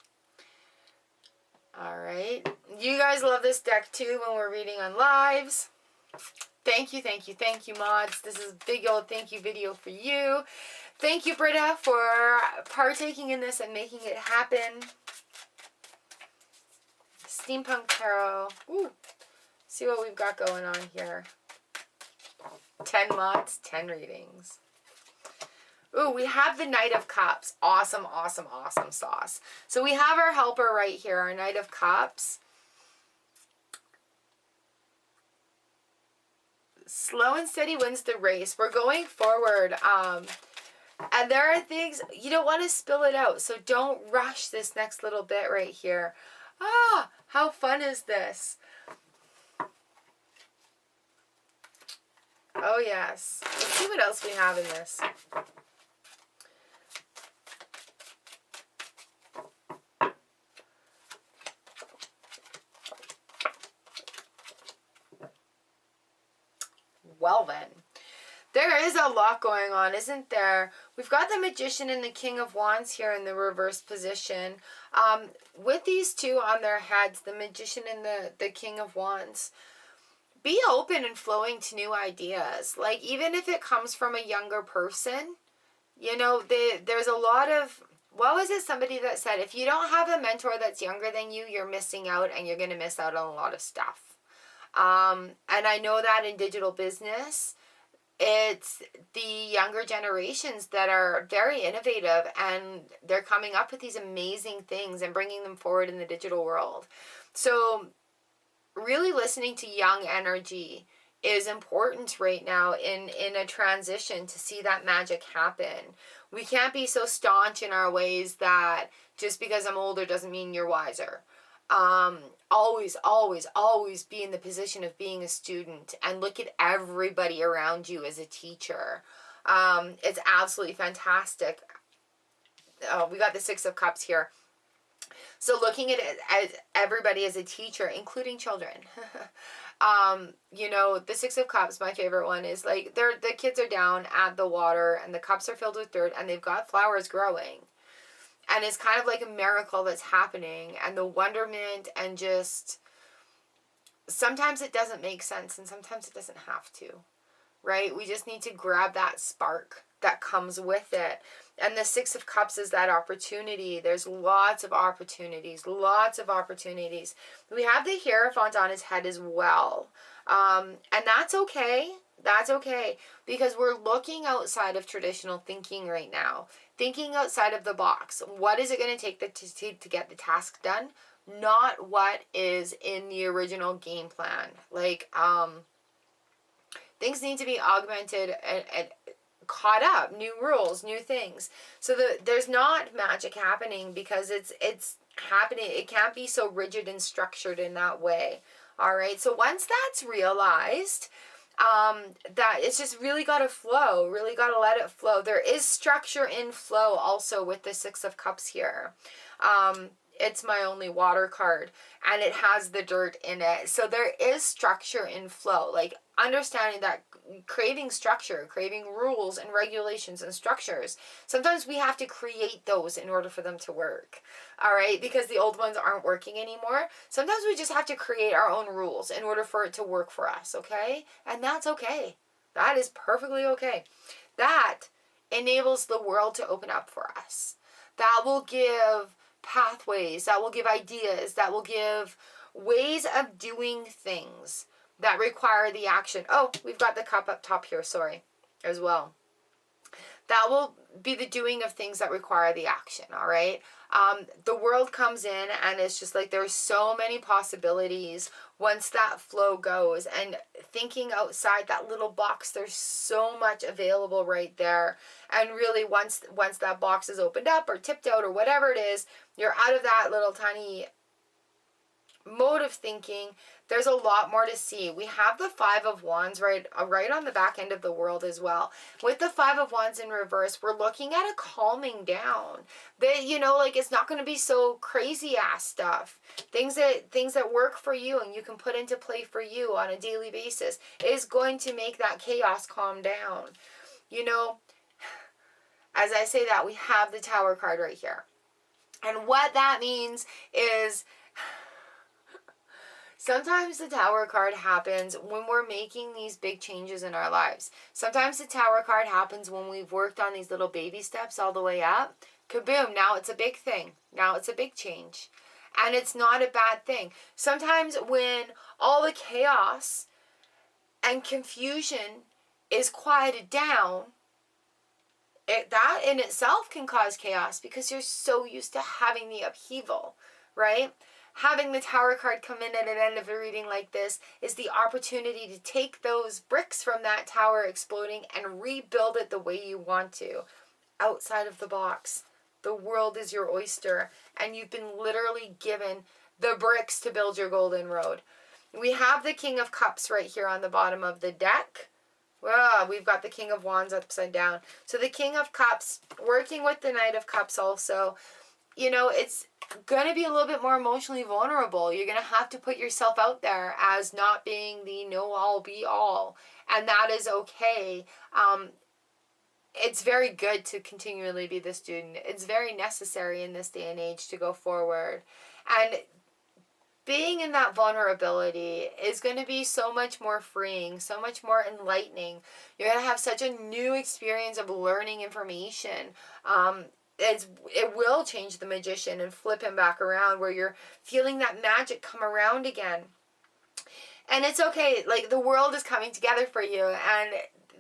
All right. You guys love this deck too when we're reading on lives. Thank you, mods. This is a big old thank you video for you. Thank you, Britta, for partaking in this and making it happen. Steampunk Tarot. Ooh. See what we've got going on here. 10 mods, 10 readings. Ooh, we have the Knight of Cups. Awesome, awesome, awesome sauce. So we have our helper right here, our Knight of Cups. Slow and steady wins the race. We're going forward. And there are things, you don't want to spill it out. So don't rush this next little bit right here. Ah, how fun is this? Oh, yes. Let's see what else we have in this. Well then, there is a lot going on, isn't there? We've got the Magician and the King of Wands here in the reverse position. With these two on their heads, the Magician and the King of Wands, be open and flowing to new ideas. Like, even if it comes from a younger person, you know, there's a lot of, what was it somebody that said, if you don't have a mentor that's younger than you, you're missing out, and you're going to miss out on a lot of stuff. And I know that in digital business, it's the younger generations that are very innovative, and they're coming up with these amazing things and bringing them forward in the digital world. So really listening to young energy is important right now in a transition to see that magic happen. We can't be so staunch in our ways that just because I'm older doesn't mean you're wiser. Always, always, always be in the position of being a student and look at everybody around you as a teacher. It's absolutely fantastic. We got the Six of Cups here. So looking at it as everybody as a teacher, including children. You know, the Six of Cups, my favorite one, is like the kids are down at the water and the cups are filled with dirt and they've got flowers growing. And it's kind of like a miracle that's happening, and the wonderment, and just sometimes it doesn't make sense and sometimes it doesn't have to, right? We just need to grab that spark that comes with it. And the Six of Cups is that opportunity. There's lots of opportunities, lots of opportunities. We have the Hierophant on his head as well. And that's okay. That's okay, because we're looking outside of traditional thinking right now. Thinking outside of the box. What is it going to take to get the task done? Not what is in the original game plan. Like, things need to be augmented and caught up. New rules, new things. So there's not magic happening because it's happening. It can't be so rigid and structured in that way. All right. So once that's realized, that it's just really got to flow, really got to let it flow. There is structure in flow also with the Six of Cups here. It's my only water card, and it has the dirt in it. So there is structure in flow, like understanding that craving structure, craving rules and regulations and structures. Sometimes we have to create those in order for them to work. All right, because the old ones aren't working anymore. Sometimes we just have to create our own rules in order for it to work for us, okay? And that's okay. That is perfectly okay. That enables the world to open up for us. That will give pathways, that will give ideas, that will give ways of doing things that require the action. Oh, we've got the cup up top here, sorry, as well. That will be the doing of things that require the action, all right? The world comes in, and it's just like there's so many possibilities once that flow goes, and thinking outside that little box, there's so much available right there. And really, once that box is opened up or tipped out or whatever it is, you're out of that little tiny mode of thinking. There's a lot more to see. We have the Five of Wands right on the back end of the world as well. With the Five of Wands in reverse, we're looking at a calming down. That, you know, like, it's not going to be so crazy ass stuff. Things that work for you and you can put into play for you on a daily basis is going to make that chaos calm down. You know, as I say that, we have the Tower card right here. And what that means is sometimes the Tower card happens when we're making these big changes in our lives. Sometimes the Tower card happens when we've worked on these little baby steps all the way up. Kaboom, now it's a big thing. Now it's a big change. And it's not a bad thing. Sometimes when all the chaos and confusion is quieted down, that in itself can cause chaos because you're so used to having the upheaval, right? Having the Tower card come in at an end of a reading like this is the opportunity to take those bricks from that tower exploding and rebuild it the way you want to, outside of the box. The world is your oyster, and you've been literally given the bricks to build your golden road. We have the King of Cups right here on the bottom of the deck. Well, we've got the King of Wands upside down. So the King of Cups working with the Knight of Cups also. You know, it's going to be a little bit more emotionally vulnerable. You're going to have to put yourself out there as not being the know-all, be-all. And that is okay. It's very good to continually be the student. It's very necessary in this day and age to go forward. And being in that vulnerability is going to be so much more freeing, so much more enlightening. You're going to have such a new experience of learning information. It will change the magician and flip him back around, where you're feeling that magic come around again. And it's okay. Like, the world is coming together for you, and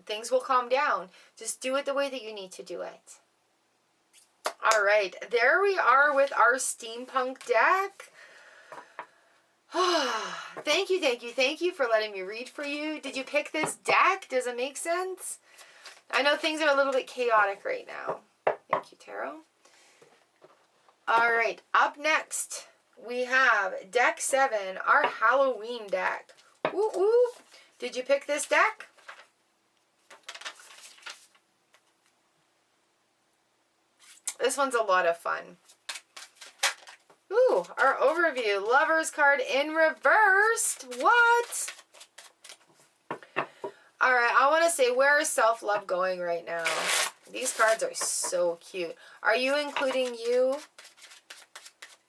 things will calm down. Just do it the way that you need to do it. All right. There we are with our steampunk deck. Thank you for letting me read for you. Did you pick this deck? Does it make sense? I know things are a little bit chaotic right now. Thank you, Tarot. All right, up next, we have deck 7, our Halloween deck. Woo woo. Did you pick this deck? This one's a lot of fun. Ooh, our overview. Lover's card in reversed. What? All right, I want to say, where is self-love going right now? These cards are so cute. Are you including you?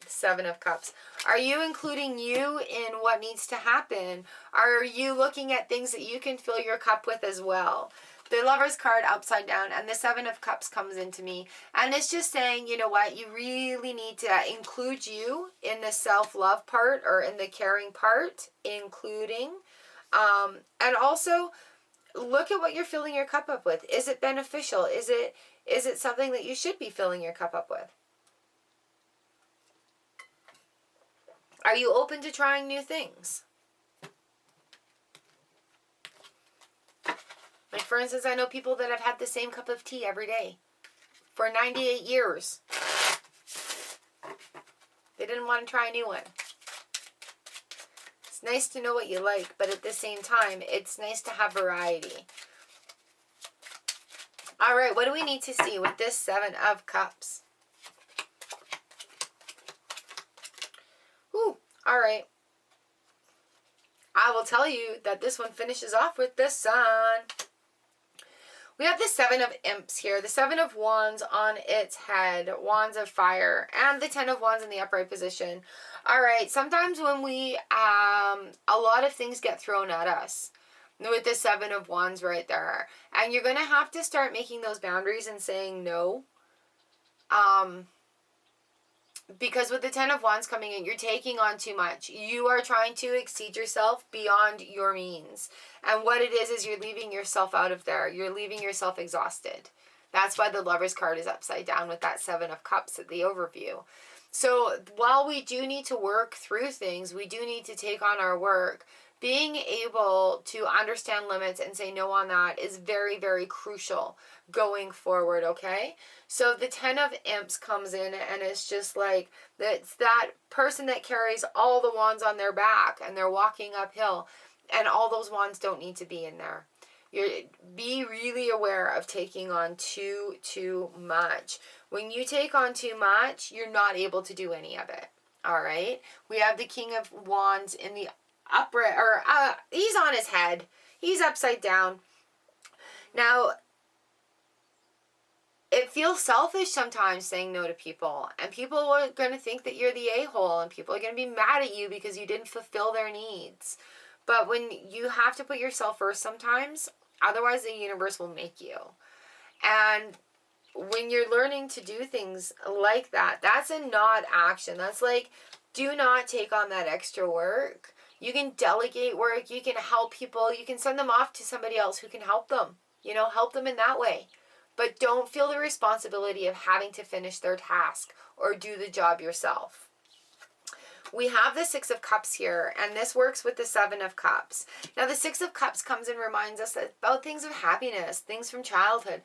Seven of Cups. Are you including you in what needs to happen? Are you looking at things that you can fill your cup with as well? The Lover's card upside down and the Seven of Cups comes into me. And it's just saying, you know what? You really need to include you in the self-love part, or in the caring part, including. And also, look at what you're filling your cup up with. Is it beneficial? Is it something that you should be filling your cup up with? Are you open to trying new things? Like, for instance, I know people that have had the same cup of tea every day for 98 years. They didn't want to try a new one. It's nice to know what you like, but at the same time, it's nice to have variety. All right, what do we need to see with this Seven of Cups? Ooh, all right. I will tell you that this one finishes off with the Sun. We have the Seven of Imps here, the Seven of Wands on its head, Wands of Fire, and the Ten of Wands in the upright position. All right, sometimes when we, a lot of things get thrown at us with the Seven of Wands right there. And you're going to have to start making those boundaries and saying no. Because with the Ten of Wands coming in, you're taking on too much. You are trying to exceed yourself beyond your means. And what it is you're leaving yourself out of there. You're leaving yourself exhausted. That's why the Lover's card is upside down with that Seven of Cups at the overview. So while we do need to work through things, we do need to take on our work. Being able to understand limits and say no on that is very, very crucial going forward, okay? So the Ten of Imps comes in, and it's just like, it's that person that carries all the wands on their back and they're walking uphill, and all those wands don't need to be in there. Be really aware of taking on too much. When you take on too much, you're not able to do any of it, all right? We have the King of Wands in the upright, or he's on his head. He's upside down. Now, it feels selfish sometimes saying no to people, and people are going to think that you're the a-hole, and people are going to be mad at you because you didn't fulfill their needs. But when you have to put yourself first sometimes, otherwise the universe will make you. And when you're learning to do things like that, that's a not action. That's like, do not take on that extra work. You can delegate work. You can help people. You can send them off to somebody else who can help them. You know, help them in that way. but don't feel the responsibility of having to finish their task or do the job yourself. We have the Six of Cups here, and this works with the Seven of Cups. Now, the Six of Cups comes and reminds us about things of happiness, things from childhood.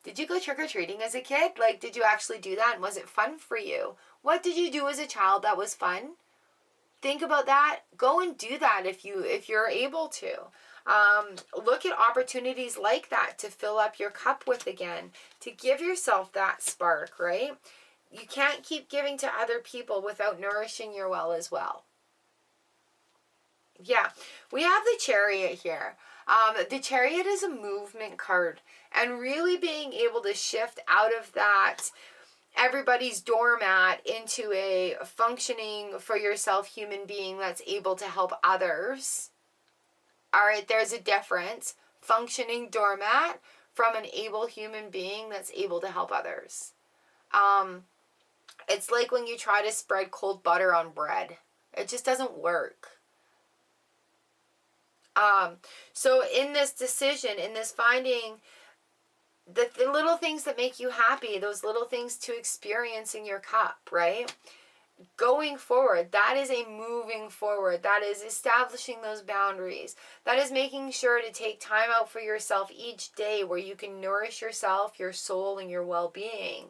Did you go trick-or-treating as a kid? Like, did you actually do that, and was it fun for you? What did you do as a child that was fun? Think about that. Go and do that if you're able to. Look at opportunities like that to fill up your cup with again, to give yourself that spark, right? You can't keep giving to other people without nourishing your well as well. Yeah, we have the Chariot here. The Chariot is a movement card, and really being able to shift out of that everybody's doormat into a functioning for yourself human being that's able to help others. All right, there's a difference. Functioning doormat from an able human being that's able to help others. It's like when you try to spread cold butter on bread. It just doesn't work. So in this decision, in this finding, the little things that make you happy, those little things to experience in your cup, right? Going forward, that is a moving forward. That is establishing those boundaries. That is making sure to take time out for yourself each day where you can nourish yourself, your soul, and your well-being,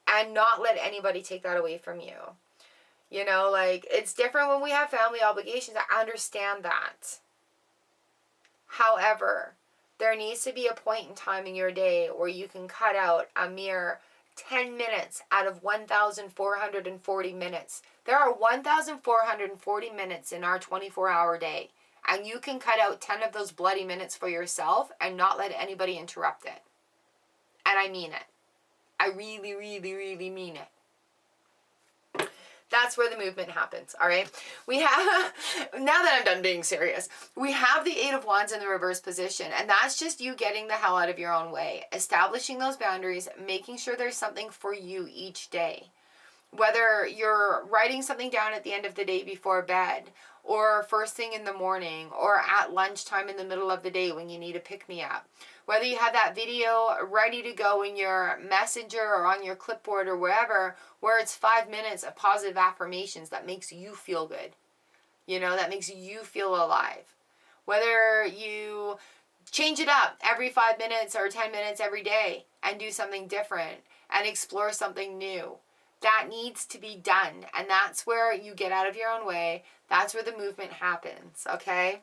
and not let anybody take that away from you. You know, like, it's different when we have family obligations. I understand that. However, there needs to be a point in time in your day where you can cut out a mere 10 minutes out of 1,440 minutes. There are 1,440 minutes in our 24-hour day. And you can cut out 10 of those bloody minutes for yourself and not let anybody interrupt it. And I mean it. I really, really, really mean it. That's where the movement happens, all right? We have, now that I'm done being serious, we have the Eight of Wands in the reverse position, and that's just you getting the hell out of your own way, establishing those boundaries, making sure there's something for you each day. Whether you're writing something down at the end of the day before bed, or first thing in the morning, or at lunchtime in the middle of the day when you need a pick-me-up. Whether you have that video ready to go in your messenger or on your clipboard or wherever, where it's 5 minutes of positive affirmations that makes you feel good. You know, that makes you feel alive. Whether you change it up every 5 minutes or 10 minutes every day and do something different and explore something new. That needs to be done. And that's where you get out of your own way. That's where the movement happens, okay?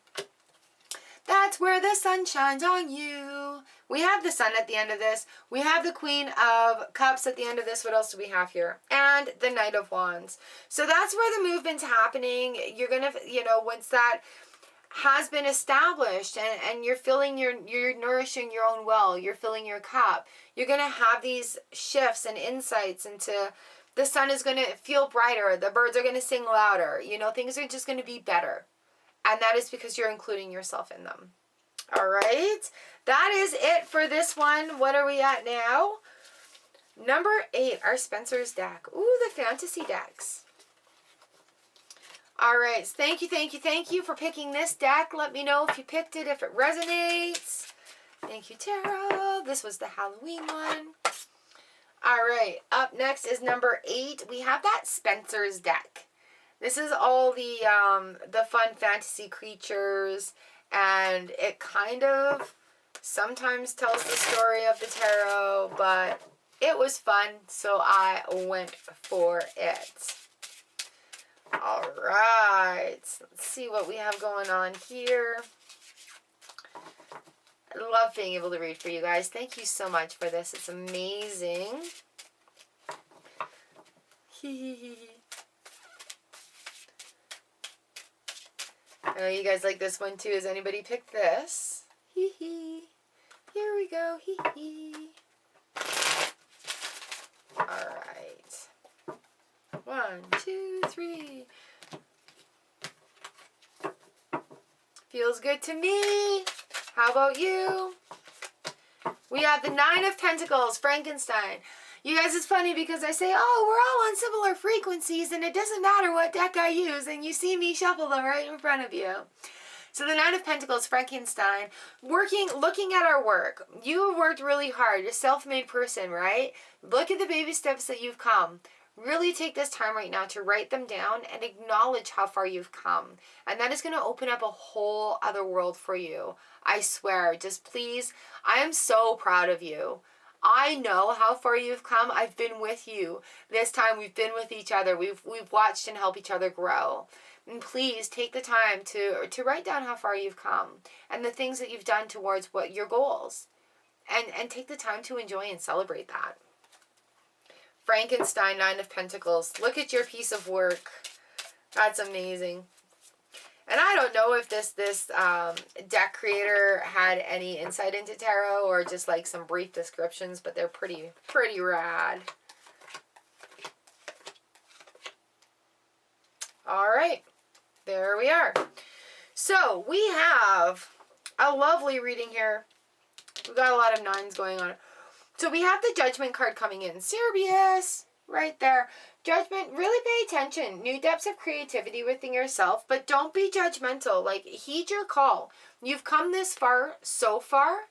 That's where the sun shines on you. We have the sun at the end of this. We have the Queen of Cups at the end of this. What else do we have here? And the Knight of Wands. So that's where the movement's happening. You're going to, you know, once that has been established and you're filling you're nourishing your own well, you're filling your cup, you're going to have these shifts and insights into the sun is going to feel brighter. The birds are going to sing louder. You know, things are just going to be better. And that is because you're including yourself in them. All right. That is it for this one. What are we at now? Number 8, our Spensers deck. Ooh, the fantasy decks. All right. Thank you for picking this deck. Let me know if you picked it, if it resonates. Thank you, Tarot. This was the Halloween one. All right. Up next is number 8. We have that Spensers deck. This is all the fun fantasy creatures, and it kind of sometimes tells the story of the tarot, but it was fun, so I went for it. All right, let's see what we have going on here. I love being able to read for you guys. Thank you so much for this. It's amazing. I know you guys like this one too. Has anybody picked this? Hee hee. Here we go. Hee hee. Alright. 1, 2, 3. Feels good to me. How about you? We have the 9 of Pentacles, Frankenstein. You guys, it's funny because I say, oh, we're all on similar frequencies and it doesn't matter what deck I use, and you see me shuffle them right in front of you. So the Nine of Pentacles, Frankenstein, looking at our work. You have worked really hard. You're a self-made person, right? Look at the baby steps that you've come. Really take this time right now to write them down and acknowledge how far you've come. And that is going to open up a whole other world for you. I swear. Just please, I am so proud of you. I know how far you've come. I've been with you. This time we've been with each other. We've watched and helped each other grow. And please take the time to write down how far you've come and the things that you've done towards what your goals. And take the time to enjoy and celebrate that. Frankenstein, Nine of Pentacles. Look at your piece of work. That's amazing. And I don't know if this deck creator had any insight into tarot or just like some brief descriptions, but they're pretty rad. All right, there we are. So we have a lovely reading here. We've got a lot of nines going on. So we have the Judgment card coming in. Serious, right there. Judgment, really pay attention. New depths of creativity within yourself, but don't be judgmental. Like, heed your call. You've come this far, so far.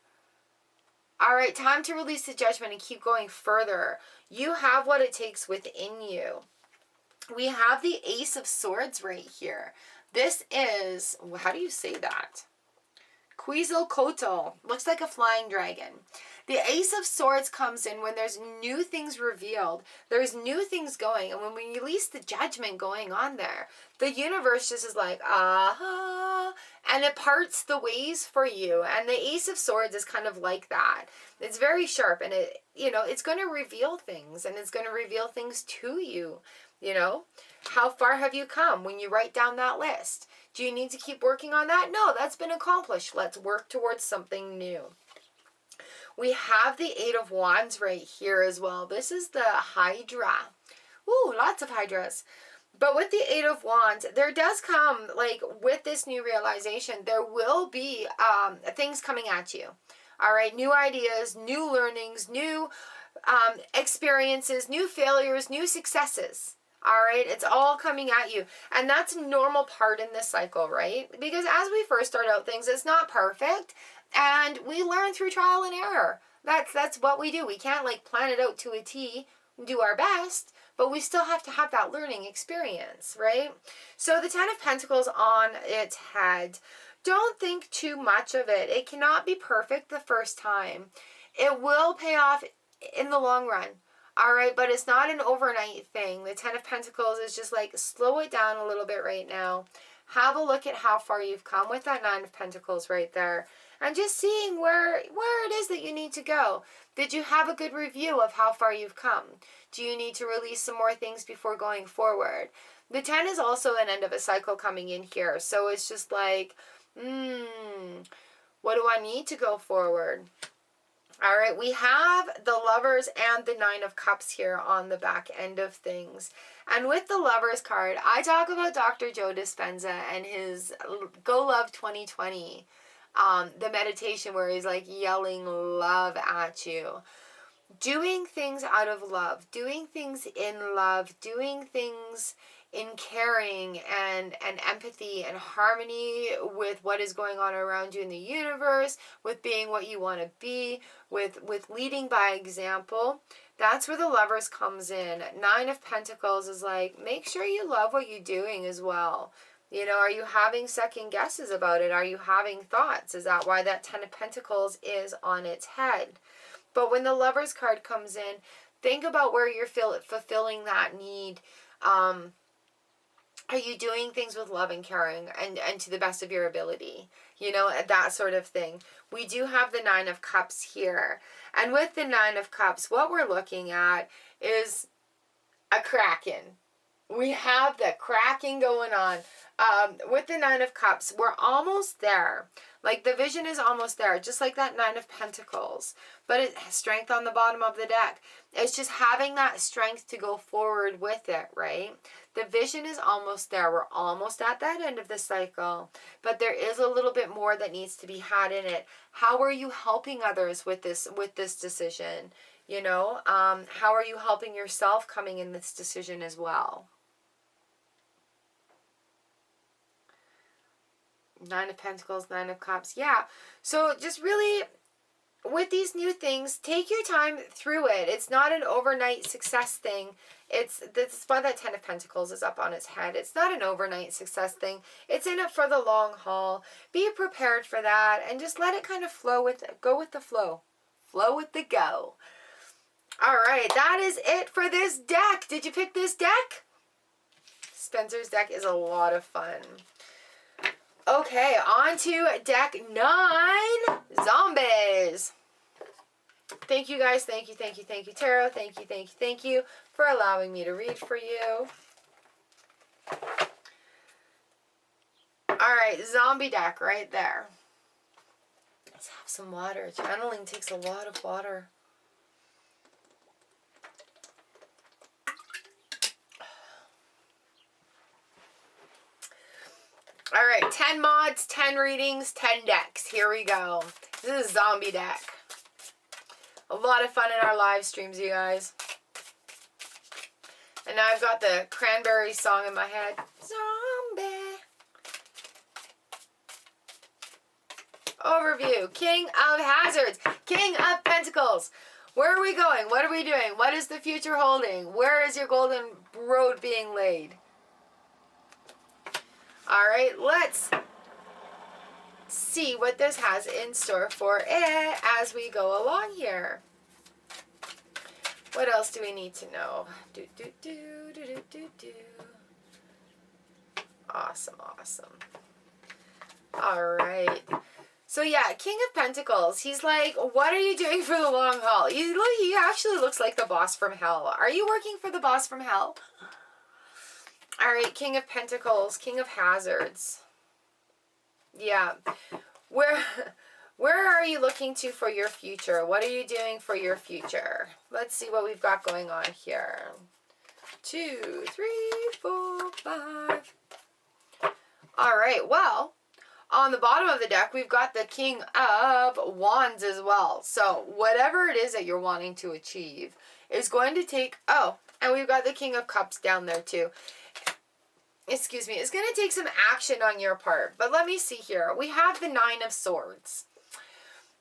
All right, time to release the judgment and keep going further. You have what it takes within you. We have the Ace of Swords right here. This is, how do you say that? Quetzalcoatl. Looks like a flying dragon. The Ace of Swords comes in when there's new things revealed. There's new things going. And when we release the judgment going on there, the universe just is like, aha. And it parts the ways for you. And the Ace of Swords is kind of like that. It's very sharp. And it, it's going to reveal things. And it's going to reveal things to you. How far have you come when you write down that list? Do you need to keep working on that? No, that's been accomplished. Let's work towards something new. We have the Eight of Wands right here as well. This is the Hydra. Ooh, lots of Hydras. But with the Eight of Wands, there does come, like, with this new realization, there will be things coming at you. All right, new ideas, new learnings, new experiences, new failures, new successes. All right, it's all coming at you. And that's a normal part in this cycle, right? Because as we first start out things, it's not perfect. And we learn through trial and error. That's what we do. We can't like plan it out to a T, do our best, but we still have to have that learning experience, right? So the Ten of Pentacles on its head, don't think too much of it. It cannot be perfect the first time. It will pay off in the long run. All right, but it's not an overnight thing. The Ten of Pentacles is just like, slow it down a little bit right now. Have a look at how far you've come with that Nine of Pentacles right there. And just seeing where it is that you need to go. Did you have a good review of how far you've come? Do you need to release some more things before going forward? The 10 is also an end of a cycle coming in here. So it's just like, what do I need to go forward? All right, we have the Lovers and the Nine of Cups here on the back end of things. And with the Lovers card, I talk about Dr. Joe Dispenza and his Go Love 2020. The meditation where he's like yelling love at you. Doing things out of love. Doing things in love. Doing things in caring and empathy and harmony with what is going on around you in the universe, with being what you want to be, with leading by example. That's where the Lovers comes in. Nine of Pentacles is like, make sure you love what you're doing as well. Are you having second guesses about it? Are you having thoughts? Is that why that Ten of Pentacles is on its head? But when the Lovers card comes in, think about where you're fulfilling that need. Are you doing things with love and caring and to the best of your ability? That sort of thing. We do have the Nine of Cups here. And with the Nine of Cups, what we're looking at is a Kraken. We have the Kraken going on. With the Nine of Cups, we're almost there. Like, the vision is almost there, just like that Nine of Pentacles. But it has strength on the bottom of the deck. It's just having that strength to go forward with it, right? The vision is almost there. We're almost at that end of the cycle. But there is a little bit more that needs to be had in it. How are you helping others with this decision? How are you helping yourself coming in this decision as well? Nine of Pentacles, Nine of Cups. Yeah. So just really, with these new things, take your time through it. It's not an overnight success thing. That's why that Ten of Pentacles is up on its head. It's not an overnight success thing. It's in it for the long haul. Be prepared for that and just let it kind of flow with it. Go with the flow. Flow with the go. All right, that is it for this deck. Did you pick this deck? Spencer's deck is a lot of fun. Okay, on to deck 9, Zombies. Thank you guys, thank you, Tarot. Thank you for allowing me to read for you. All right, zombie deck right there. Let's have some water. Channeling takes a lot of water. All right, 10 mods, 10 readings, 10 decks. Here we go. This is zombie deck. A lot of fun in our live streams, you guys. And now I've got the Cranberry song in my head. Zombie. Overview. King of Hazards. King of Pentacles. Where are we going? What are we doing? What is the future holding? Where is your golden road being laid? All right, let's see what this has in store for it as we go along here. What else do we need to know? Awesome, awesome. All right. So yeah, King of Pentacles. He's like, what are you doing for the long haul? He actually looks like the boss from hell. Are you working for the boss from hell? All right, King of Pentacles, King of Hazards. Yeah. Where are you looking to for your future? What are you doing for your future? Let's see what we've got going on here. 2, 3, 4, 5. All right, well, on the bottom of the deck, we've got the King of Wands as well. So whatever it is that you're wanting to achieve is going to take... Oh, and we've got the King of Cups down there too. Excuse me. It's going to take some action on your part. But let me see here. We have the Nine of Swords.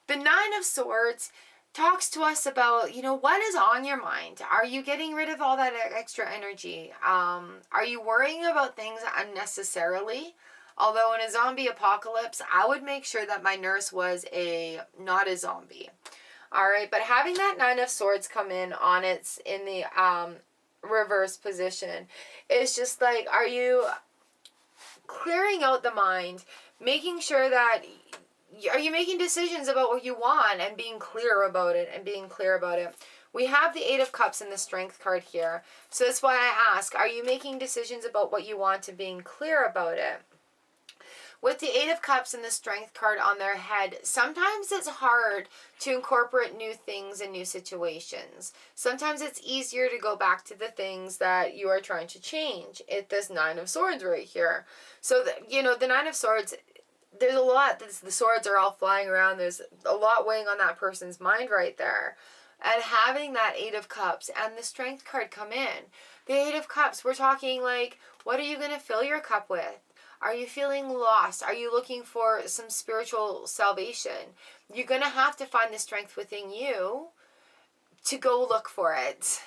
The Nine of Swords talks to us about, you know, what is on your mind? Are you getting rid of all that extra energy? Are you worrying about things unnecessarily? Although in a zombie apocalypse, I would make sure that my nurse was not a zombie. All right, but having that Nine of Swords come in the reverse position is just like, are you clearing out the mind, making sure that, are you making decisions about what you want and being clear about it We have the Eight of Cups and the Strength card here. So that's why I ask, are you making decisions about what you want and being clear about it? With the Eight of Cups and the Strength card on their head, sometimes it's hard to incorporate new things and new situations. Sometimes it's easier to go back to the things that you are trying to change. This Nine of Swords right here. So, the Nine of Swords, there's a lot. The swords are all flying around. There's a lot weighing on that person's mind right there. And having that Eight of Cups and the Strength card come in. The Eight of Cups, we're talking like, what are you going to fill your cup with? Are you feeling lost? Are you looking for some spiritual salvation? You're going to have to find the strength within you to go look for it.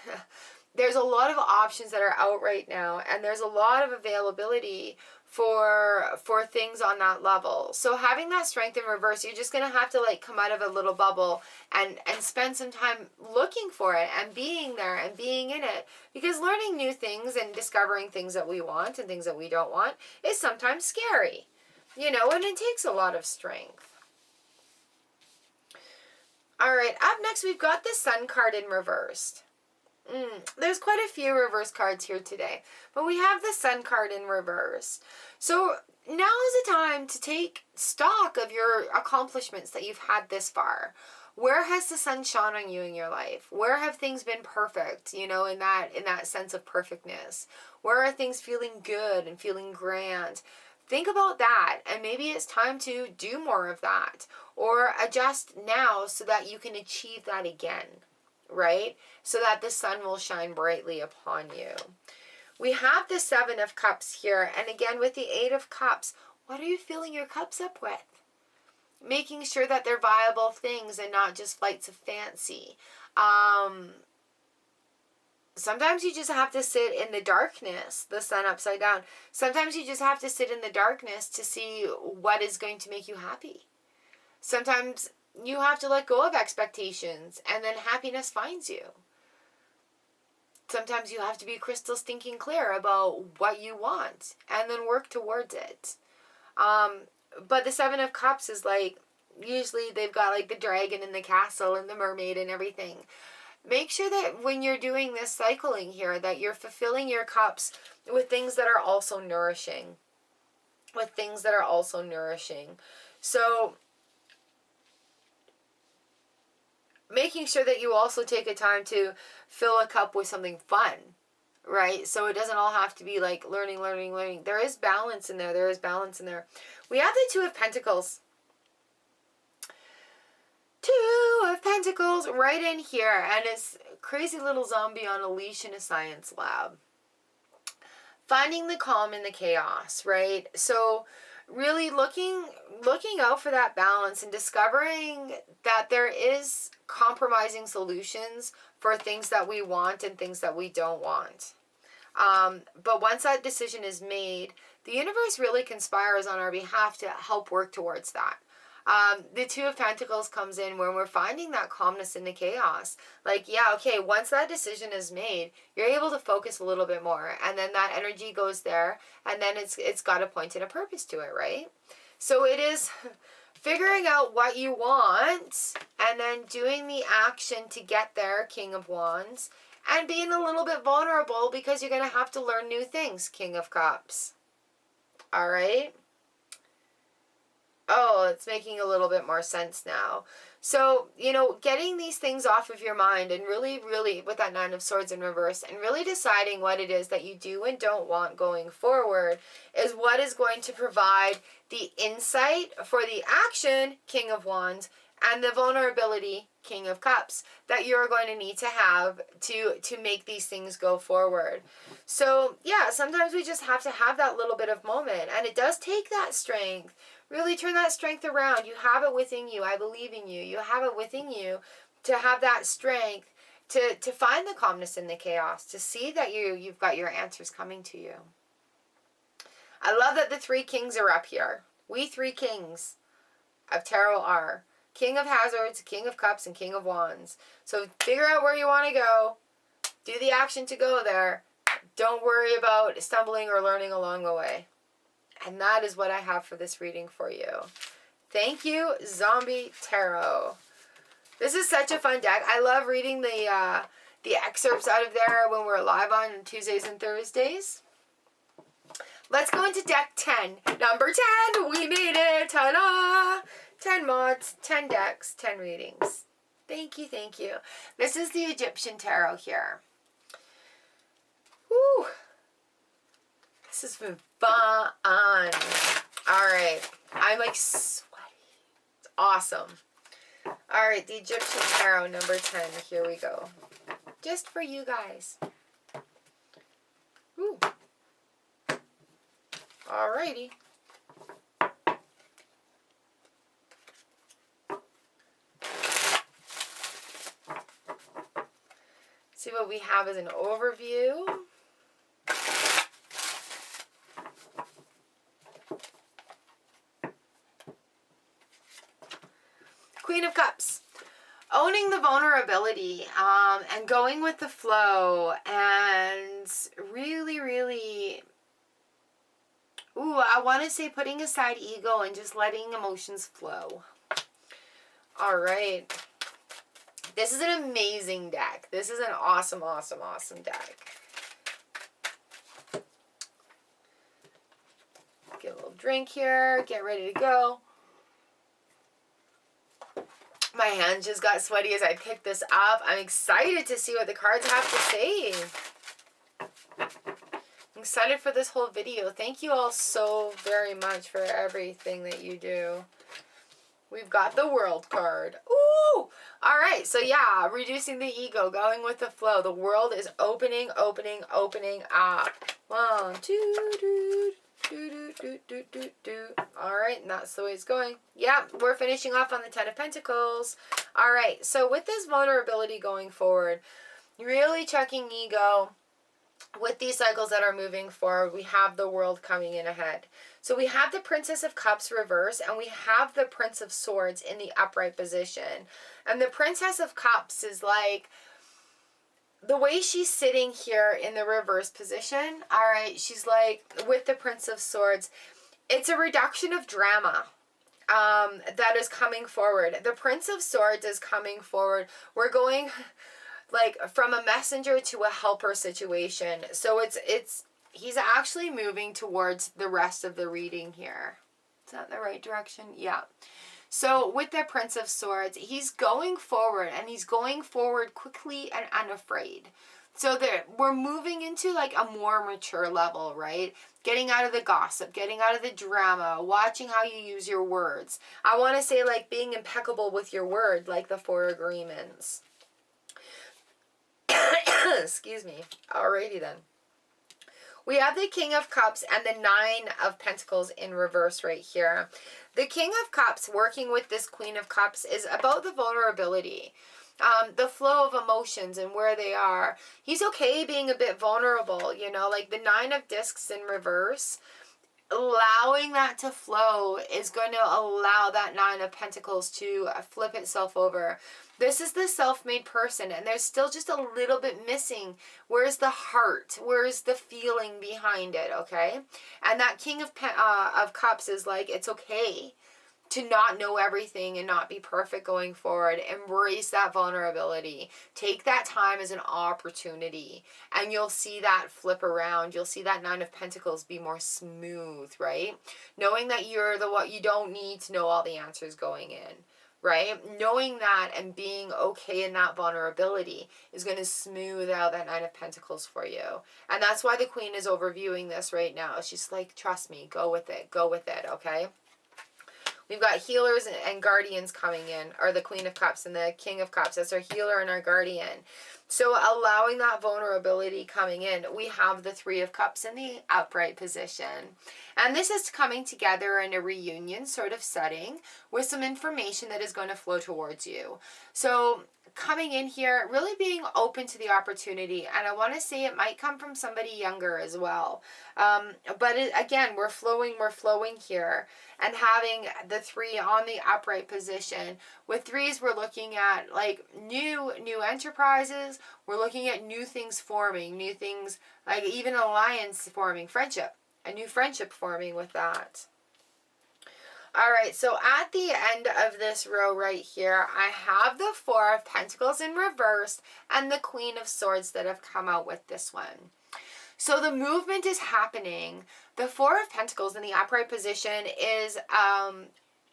There's a lot of options that are out right now, and there's a lot of availability for things on that level. So having that strength in reverse, you're just going to have to come out of a little bubble and spend some time looking for it and being there and being in it. Because learning new things and discovering things that we want and things that we don't want is sometimes scary, and it takes a lot of strength. All right, up next we've got the Sun card in reversed. There's quite a few reverse cards here today, but we have the Sun card in reverse. So now is the time to take stock of your accomplishments that you've had this far. Where has the sun shone on you in your life? Where have things been perfect, in that sense of perfectness? Where are things feeling good and feeling grand? Think about that, and maybe it's time to do more of that or adjust now so that you can achieve that again. Right? So that the sun will shine brightly upon you. We have the Seven of Cups here. And again, with the Eight of Cups, What are you filling your cups up with? Making sure that they're viable things and not just flights of fancy. Sometimes you just have to sit in the darkness, the sun upside down. Sometimes you just have to sit in the darkness to see what is going to make you happy. Sometimes you have to let go of expectations and then happiness finds you. Sometimes you have to be crystal stinking clear about what you want and then work towards it. But the Seven of Cups is like, usually they've got like the dragon and the castle and the mermaid and everything. Make sure that when you're doing this cycling here, that you're fulfilling your cups with things that are also nourishing. With things that are also nourishing. So, making sure that you also take a time to fill a cup with something fun, right? So it doesn't all have to be like learning. There is balance in there. We have the Two of Pentacles. Two of Pentacles right in here. And it's crazy little zombie on a leash in a science lab. Finding the calm in the chaos, right? So really looking out for that balance and discovering that there is compromising solutions for things that we want and things that we don't want. But once that decision is made, the universe really conspires on our behalf to help work towards that. The Two of Pentacles comes in when we're finding that calmness in the chaos. Like, yeah, okay, once that decision is made, you're able to focus a little bit more. And then that energy goes there. And then it's got a point and a purpose to it, right? So it is figuring out what you want and then doing the action to get there, King of Wands. And being a little bit vulnerable because you're going to have to learn new things, King of Cups. All right? Oh, it's making a little bit more sense now. So, getting these things off of your mind and really, with that Nine of Swords in reverse, and really deciding what it is that you do and don't want going forward is what is going to provide the insight for the action, King of Wands, and the vulnerability, King of Cups, that you're going to need to have to make these things go forward. So, yeah, sometimes we just have to have that little bit of moment, and it does take that strength. Really turn that strength around. You have it within you. I believe in you. You have it within you to have that strength to find the calmness in the chaos, to see that you've got your answers coming to you. I love that the three kings are up here. We three kings of tarot are King of Hazards, King of Cups, and King of Wands. So figure out where you want to go. Do the action to go there. Don't worry about stumbling or learning along the way. And that is what I have for this reading for you. Thank you, Zoombie Tarot. This is such a fun deck. I love reading the excerpts out of there when we're live on Tuesdays and Thursdays. Let's go into deck 10. Number 10. We made it. Ta-da! 10 mods, 10 decks, 10 readings. Thank you, thank you. This is the Egyptian Tarot here. Woo! This has been fun. All right. I'm like sweaty. It's awesome. All right. The Egyptian Tarot number 10. Here we go. Just for you guys. Woo. All righty. See what we have as an overview. Queen of Cups. Owning the vulnerability and going with the flow and really, I want to say putting aside ego and just letting emotions flow. All right. This is an amazing deck. This is an awesome deck. Get a little drink here. Get ready to go. My hands just got sweaty as I picked this up. I'm excited to see what the cards have to say. I'm excited for this whole video. Thank you all so very much for everything that you do. We've got the World card. Ooh! All right, so yeah, reducing the ego, going with the flow. The world is opening up. 1, 2, do, do, do, do, do, do, do. right? And that's the way it's going. Yeah, we're finishing off on the Ten of Pentacles. All right, so with this vulnerability going forward, really checking ego. With these cycles that are moving forward, we have the World coming in ahead. So we have the Princess of Cups reverse, and we have the Prince of Swords in the upright position. And the Princess of Cups is like, the way she's sitting here in the reverse position, all right, she's like, with the Prince of Swords, it's a reduction of drama that is coming forward. The Prince of Swords is coming forward. We're going like from a messenger to a helper situation. So he's actually moving towards the rest of the reading here. Is that the right direction? Yeah. So with the Prince of Swords, he's going forward, and he's going forward quickly and unafraid. So we're moving into like a more mature level, right? Getting out of the gossip, getting out of the drama, watching how you use your words. I want to say like being impeccable with your word, like the Four Agreements. Excuse me. Alrighty then. We have the King of Cups and the Nine of Pentacles in reverse right here. The King of Cups working with this Queen of Cups is about the vulnerability. The flow of emotions and where they are. He's okay being a bit vulnerable, you know, like the Nine of Discs in reverse. Allowing that to flow is going to allow that Nine of Pentacles to flip itself over. This is the self-made person, and there's still just a little bit missing. Where's the heart? Where's the feeling behind it, okay? And that King of Cups is like, it's okay to not know everything and not be perfect going forward. Embrace that vulnerability. Take that time as an opportunity, and you'll see that flip around. You'll see that Nine of Pentacles be more smooth, right? Knowing that you're you don't need to know all the answers going in, right? Knowing that and being okay in that vulnerability is going to smooth out that Nine of Pentacles for you. And that's why the Queen is overviewing this right now. She's like, trust me, go with it, okay? We've got healers and guardians coming in, or the Queen of Cups and the King of Cups. That's our healer and our guardian. So allowing that vulnerability coming in, we have the Three of Cups in the upright position. And this is coming together in a reunion sort of setting with some information that is going to flow towards you. So coming in here, really being open to the opportunity. And I want to say it might come from somebody younger as well. But again, we're flowing here. And having the three on the upright position. With threes, we're looking at like new enterprises. We're looking at new things forming, new things like even alliance forming, friendship, a new friendship forming with that. All right, so at the end of this row right here, I have the Four of Pentacles in reverse and the Queen of Swords that have come out with this one. So the movement is happening. The Four of Pentacles in the upright position is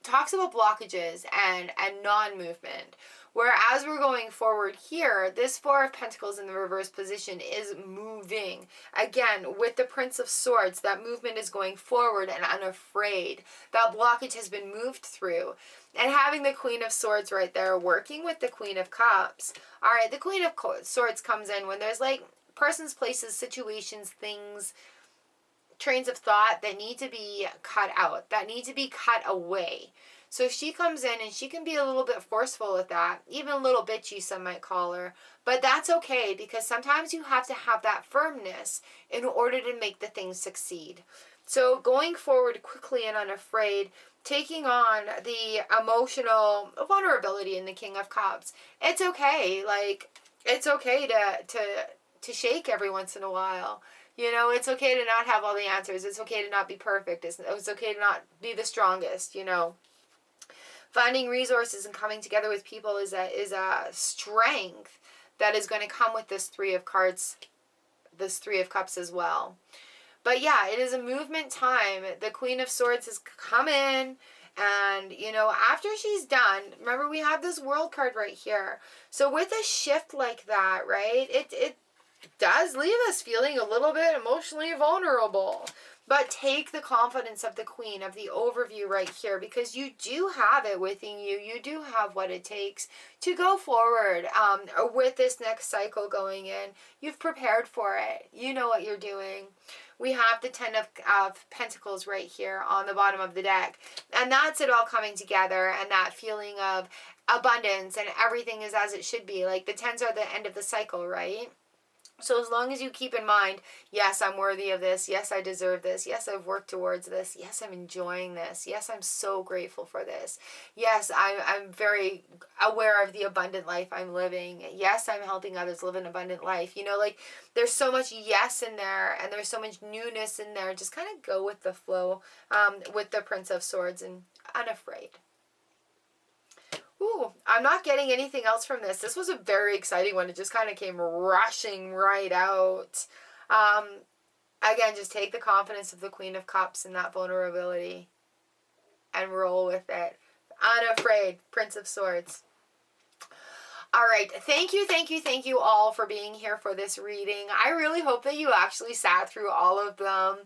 talks about blockages and non-movement. Whereas we're going forward here, this Four of Pentacles in the reverse position is moving. Again, with the Prince of Swords, that movement is going forward and unafraid. That blockage has been moved through. And having the Queen of Swords right there working with the Queen of Cups. All right, the Queen of Swords comes in when there's like persons, places, situations, things, trains of thought that need to be cut out, that need to be cut away. So she comes in and she can be a little bit forceful with that, even a little bitchy, some might call her. But that's okay, because sometimes you have to have that firmness in order to make the thing succeed. So going forward quickly and unafraid, taking on the emotional vulnerability in the King of Cups. It's okay. Like, it's okay to shake every once in a while. You know, it's okay to not have all the answers. It's okay to not be perfect. It's okay to not be the strongest, you know. Finding resources and coming together with people is a strength that is going to come with this Three of Cups as well. But yeah, it is a movement time. The Queen of Swords has come in, and, you know, after she's done, remember we have this World card right here. So with a shift like that, right, it does leave us feeling a little bit emotionally vulnerable. But take the confidence of the Queen, of the overview right here, because you do have it within you. You do have what it takes to go forward with this next cycle going in. You've prepared for it. You know what you're doing. We have the Ten of Pentacles right here on the bottom of the deck. And that's it all coming together, and that feeling of abundance, and everything is as it should be. Like the tens are the end of the cycle, right? So as long as you keep in mind, yes, I'm worthy of this. Yes, I deserve this. Yes, I've worked towards this. Yes, I'm enjoying this. Yes, I'm so grateful for this. Yes, I'm very aware of the abundant life I'm living. Yes, I'm helping others live an abundant life. You know, like there's so much yes in there, and there's so much newness in there. Just kind of go with the flow with the Prince of Swords and unafraid. Ooh, I'm not getting anything else from this. This was a very exciting one. It just kind of came rushing right out. Again, just take the confidence of the Queen of Cups and that vulnerability and roll with it. Unafraid, Prince of Swords. All right. Thank you all for being here for this reading. I really hope that you actually sat through all of them.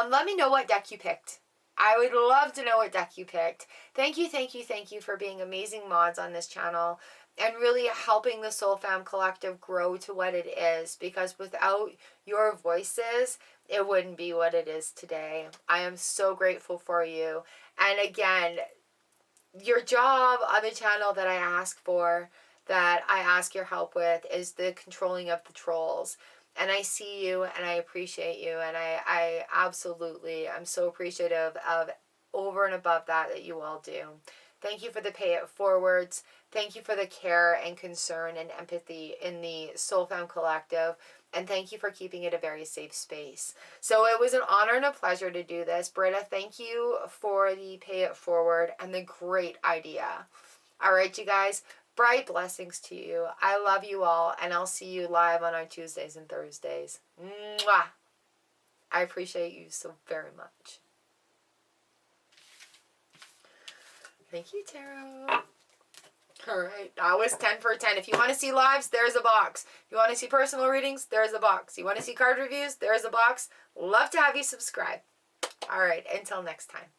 Let me know what deck you picked. I would love to know what deck you picked. Thank you for being amazing mods on this channel and really helping the Soul Fam Collective grow to what it is, because without your voices, it wouldn't be what it is today. I am so grateful for you. And again, your job on the channel that I ask for, that I ask your help with, is the controlling of the trolls. And I see you, and I appreciate you, and I absolutely, I'm so appreciative of over and above that you all do. Thank you for the pay it forwards. Thank you for the care and concern and empathy in the Soul Fam Collective. And thank you for keeping it a very safe space. So it was an honor and a pleasure to do this. Britta, thank you for the pay it forward and the great idea. All right, you guys. Bright blessings to you. I love you all, and I'll see you live on our Tuesdays and Thursdays. Mwah! I appreciate you so very much. Thank you, Tarot. All right, that was 10 for 10. If you want to see lives, there's a box. If you want to see personal readings, there's a box. You want to see card reviews, there's a box. Love to have you subscribe. All right, until next time.